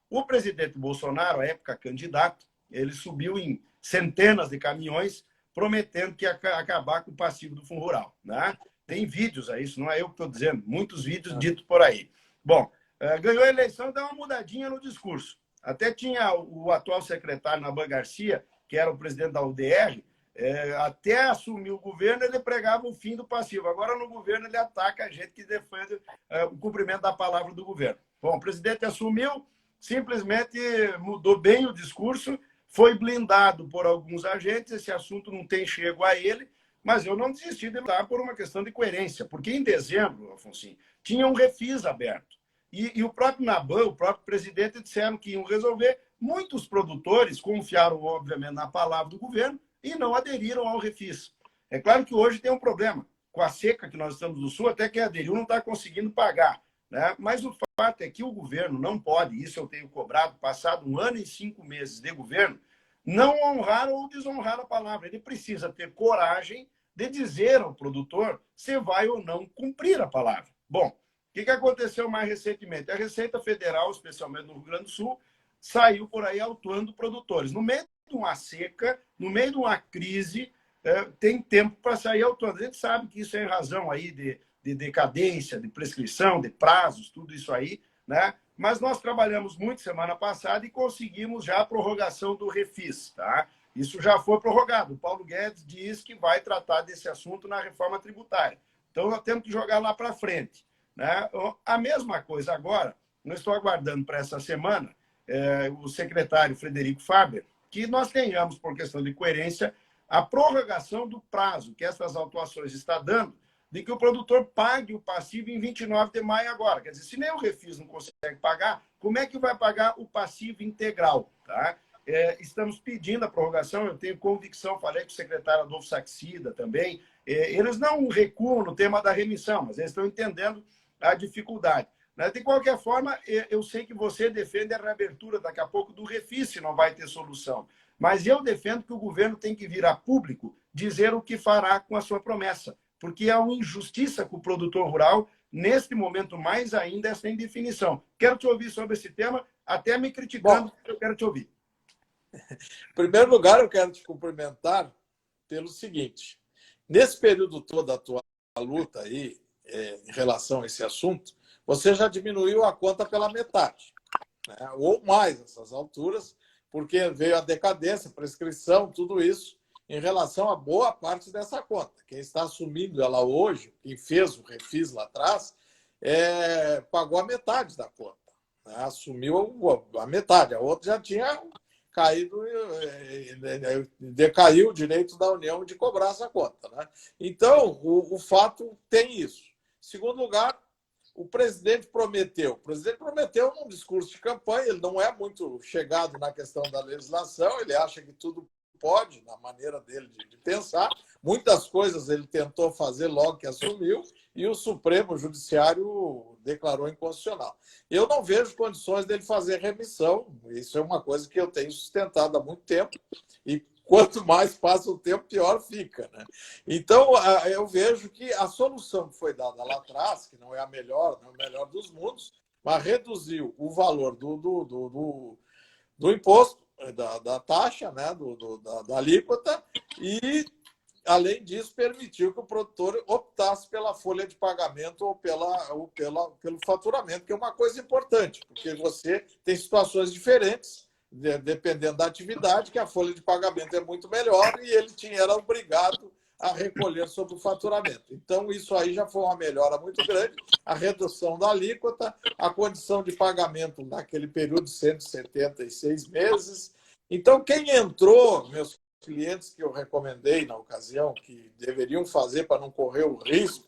o presidente Bolsonaro, à época candidato, ele subiu em centenas de caminhões prometendo que ia acabar com o passivo do Fundo Rural. Né? Tem vídeos aí, isso não é eu que estou dizendo, muitos vídeos ditos por aí. Bom, ganhou a eleição, deu uma mudadinha no discurso. Até tinha o atual secretário Naban Garcia, que era o presidente da UDR, até assumir o governo, ele pregava o fim do passivo. Agora, no governo, ele ataca a gente que defende o cumprimento da palavra do governo. Bom, o presidente assumiu, simplesmente mudou bem o discurso, foi blindado por alguns agentes, esse assunto não tem chego a ele, mas eu não desisti de lutar por uma questão de coerência, porque em dezembro, Afonso, tinha um refis aberto. E o próprio Naban, o próprio presidente, disseram que iam resolver. Muitos produtores confiaram, obviamente, na palavra do governo e não aderiram ao refis. É claro que hoje tem um problema. Com a seca que nós estamos no Sul, até quem aderiu não está conseguindo pagar. Né? Mas o fato é que o governo não pode, isso eu tenho cobrado, passado 1 ano e 5 meses de governo, não honrar ou desonrar a palavra. Ele precisa ter coragem de dizer ao produtor se vai ou não cumprir a palavra. Bom, o que aconteceu mais recentemente? A Receita Federal, especialmente no Rio Grande do Sul, saiu por aí autuando produtores. No meio de uma seca, no meio de uma crise, tem tempo para sair autuando. A gente sabe que isso é em razão aí de decadência, de prescrição, de prazos, tudo isso aí, né? Mas nós trabalhamos muito semana passada e conseguimos já a prorrogação do refis, tá? Isso já foi prorrogado. O Paulo Guedes diz que vai tratar desse assunto na reforma tributária. Então, nós temos que jogar lá para frente, né? A mesma coisa agora, eu estou aguardando para essa semana o secretário Frederico Faber, que nós tenhamos, por questão de coerência, a prorrogação do prazo que essas autuações estão dando, de que o produtor pague o passivo em 29 de maio agora. Quer dizer, se nem o refis não consegue pagar, como é que vai pagar o passivo integral? Tá? Estamos pedindo a prorrogação, eu tenho convicção, falei com o secretário Adolfo Saxida também, eles não recuam no tema da remissão, mas eles estão entendendo a dificuldade. De qualquer forma, eu sei que você defende a reabertura daqui a pouco do refis, se não vai ter solução. Mas eu defendo que o governo tem que vir a público dizer o que fará com a sua promessa, porque é uma injustiça com o produtor rural, neste momento mais ainda, essa indefinição. Quero te ouvir sobre esse tema, até me criticando, eu quero te ouvir. Em primeiro lugar, eu quero te cumprimentar pelo seguinte. Nesse período todo da tua luta aí, em relação a esse assunto, você já diminuiu a conta pela metade, né? Ou mais nessas alturas, porque veio a decadência, prescrição, tudo isso, em relação a boa parte dessa conta. Quem está assumindo ela hoje, quem fez o refis lá atrás, pagou a metade da conta, né? Assumiu a metade, a outra já tinha caído, decaiu o direito da União de cobrar essa conta, né? Então, o fato tem isso. Em segundo lugar, o presidente prometeu num discurso de campanha, ele não é muito chegado na questão da legislação, ele acha que tudo pode, na maneira dele de pensar. Muitas coisas ele tentou fazer logo que assumiu e o Supremo Judiciário declarou inconstitucional. Eu não vejo condições dele fazer remissão, isso é uma coisa que eu tenho sustentado há muito tempo e quanto mais passa o tempo, pior fica, né? Então, eu vejo que a solução que foi dada lá atrás, que não é a melhor, não é o melhor dos mundos, mas reduziu o valor do imposto, da taxa, né? da alíquota, e, além disso, permitiu que o produtor optasse pela folha de pagamento ou pelo faturamento, que é uma coisa importante, porque você tem situações diferentes, dependendo da atividade, que a folha de pagamento é muito melhor e ele era obrigado a recolher sobre o faturamento. Então, isso aí já foi uma melhora muito grande, a redução da alíquota, a condição de pagamento naquele período de 176 meses. Então, quem entrou, meus clientes que eu recomendei na ocasião, que deveriam fazer para não correr o risco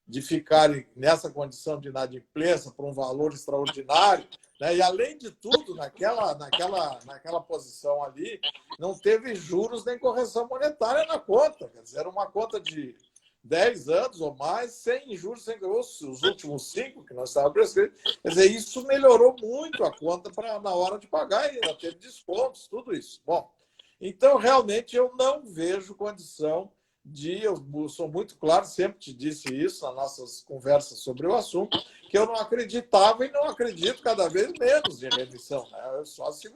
de ficarem nessa condição de inadimplência por um valor extraordinário, né? E, além de tudo, naquela posição ali, não teve juros nem correção monetária na conta. Quer dizer, era uma conta de 10 anos ou mais, sem juros, sem os últimos 5 que nós estávamos prescritos. Quer dizer, isso melhorou muito a conta na hora de pagar, e ainda teve descontos, tudo isso. Bom, então, realmente, eu não vejo condição eu sou muito claro, sempre te disse isso nas nossas conversas sobre o assunto, que eu não acreditava e não acredito cada vez menos em remissão, né? Só se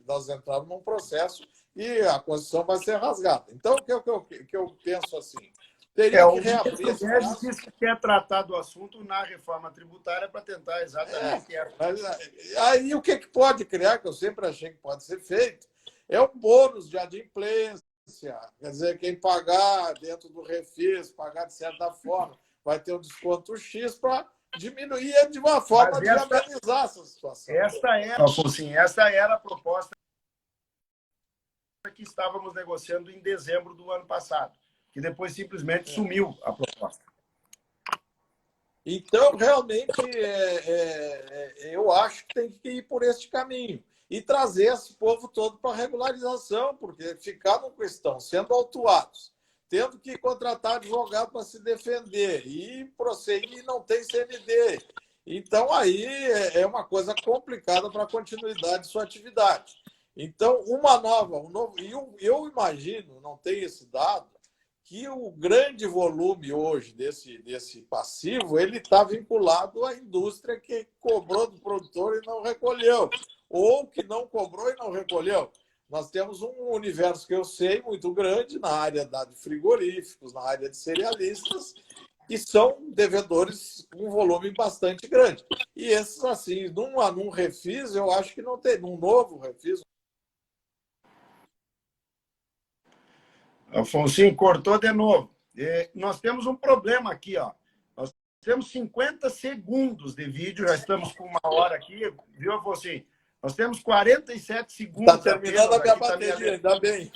nós entrarmos num processo e a Constituição vai ser rasgada. Então, o que eu penso assim? Teria que reabrir esse caso. Diz que quer tratar do assunto na reforma tributária para tentar exatamente... Mas aí o que pode criar, que eu sempre achei que pode ser feito, é um bônus de adimplência. Quer dizer, quem pagar dentro do refis, pagar de certa forma, vai ter um desconto X para diminuir de uma forma de amenizar essa situação. Esta era a proposta que estávamos negociando em dezembro do ano passado, que depois simplesmente sumiu a proposta. Então, realmente, eu acho que tem que ir por este caminho e trazer esse povo todo para regularização, porque ficaram com questão, sendo autuados, tendo que contratar advogado para se defender e prosseguir, não tem CND. Então, aí é uma coisa complicada para a continuidade de sua atividade. Então, eu imagino, não tenho esse dado, que o grande volume hoje desse passivo ele está vinculado à indústria que cobrou do produtor e não recolheu, ou que não cobrou e não recolheu. Nós temos um universo que eu sei muito grande na área de frigoríficos, na área de cerealistas, que são devedores com um volume bastante grande. E esses, assim, num refis, eu acho que não tem, num novo refis. Afonso, cortou de novo. Nós temos um problema aqui, ó. Nós temos 50 segundos de vídeo, já estamos com 1 hora aqui, viu, Afonso? Nós temos 47 segundos. Está terminando a minha bateria, ainda bem.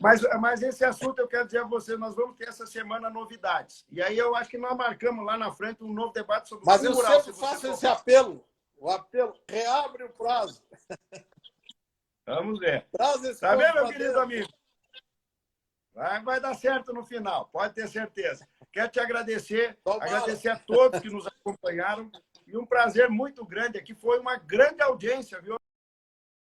Mas esse assunto eu quero dizer a você, nós vamos ter essa semana novidades. E aí eu acho que nós marcamos lá na frente um novo debate sobre Mas eu sempre faço esse apelo. O apelo, reabre o prazo. Vamos ver. Traz esse tá bem, meu querido amigo? Vai dar certo no final, pode ter certeza. Quero te agradecer, agradecer a todos que nos acompanharam. E um prazer muito grande aqui. Foi uma grande audiência, viu?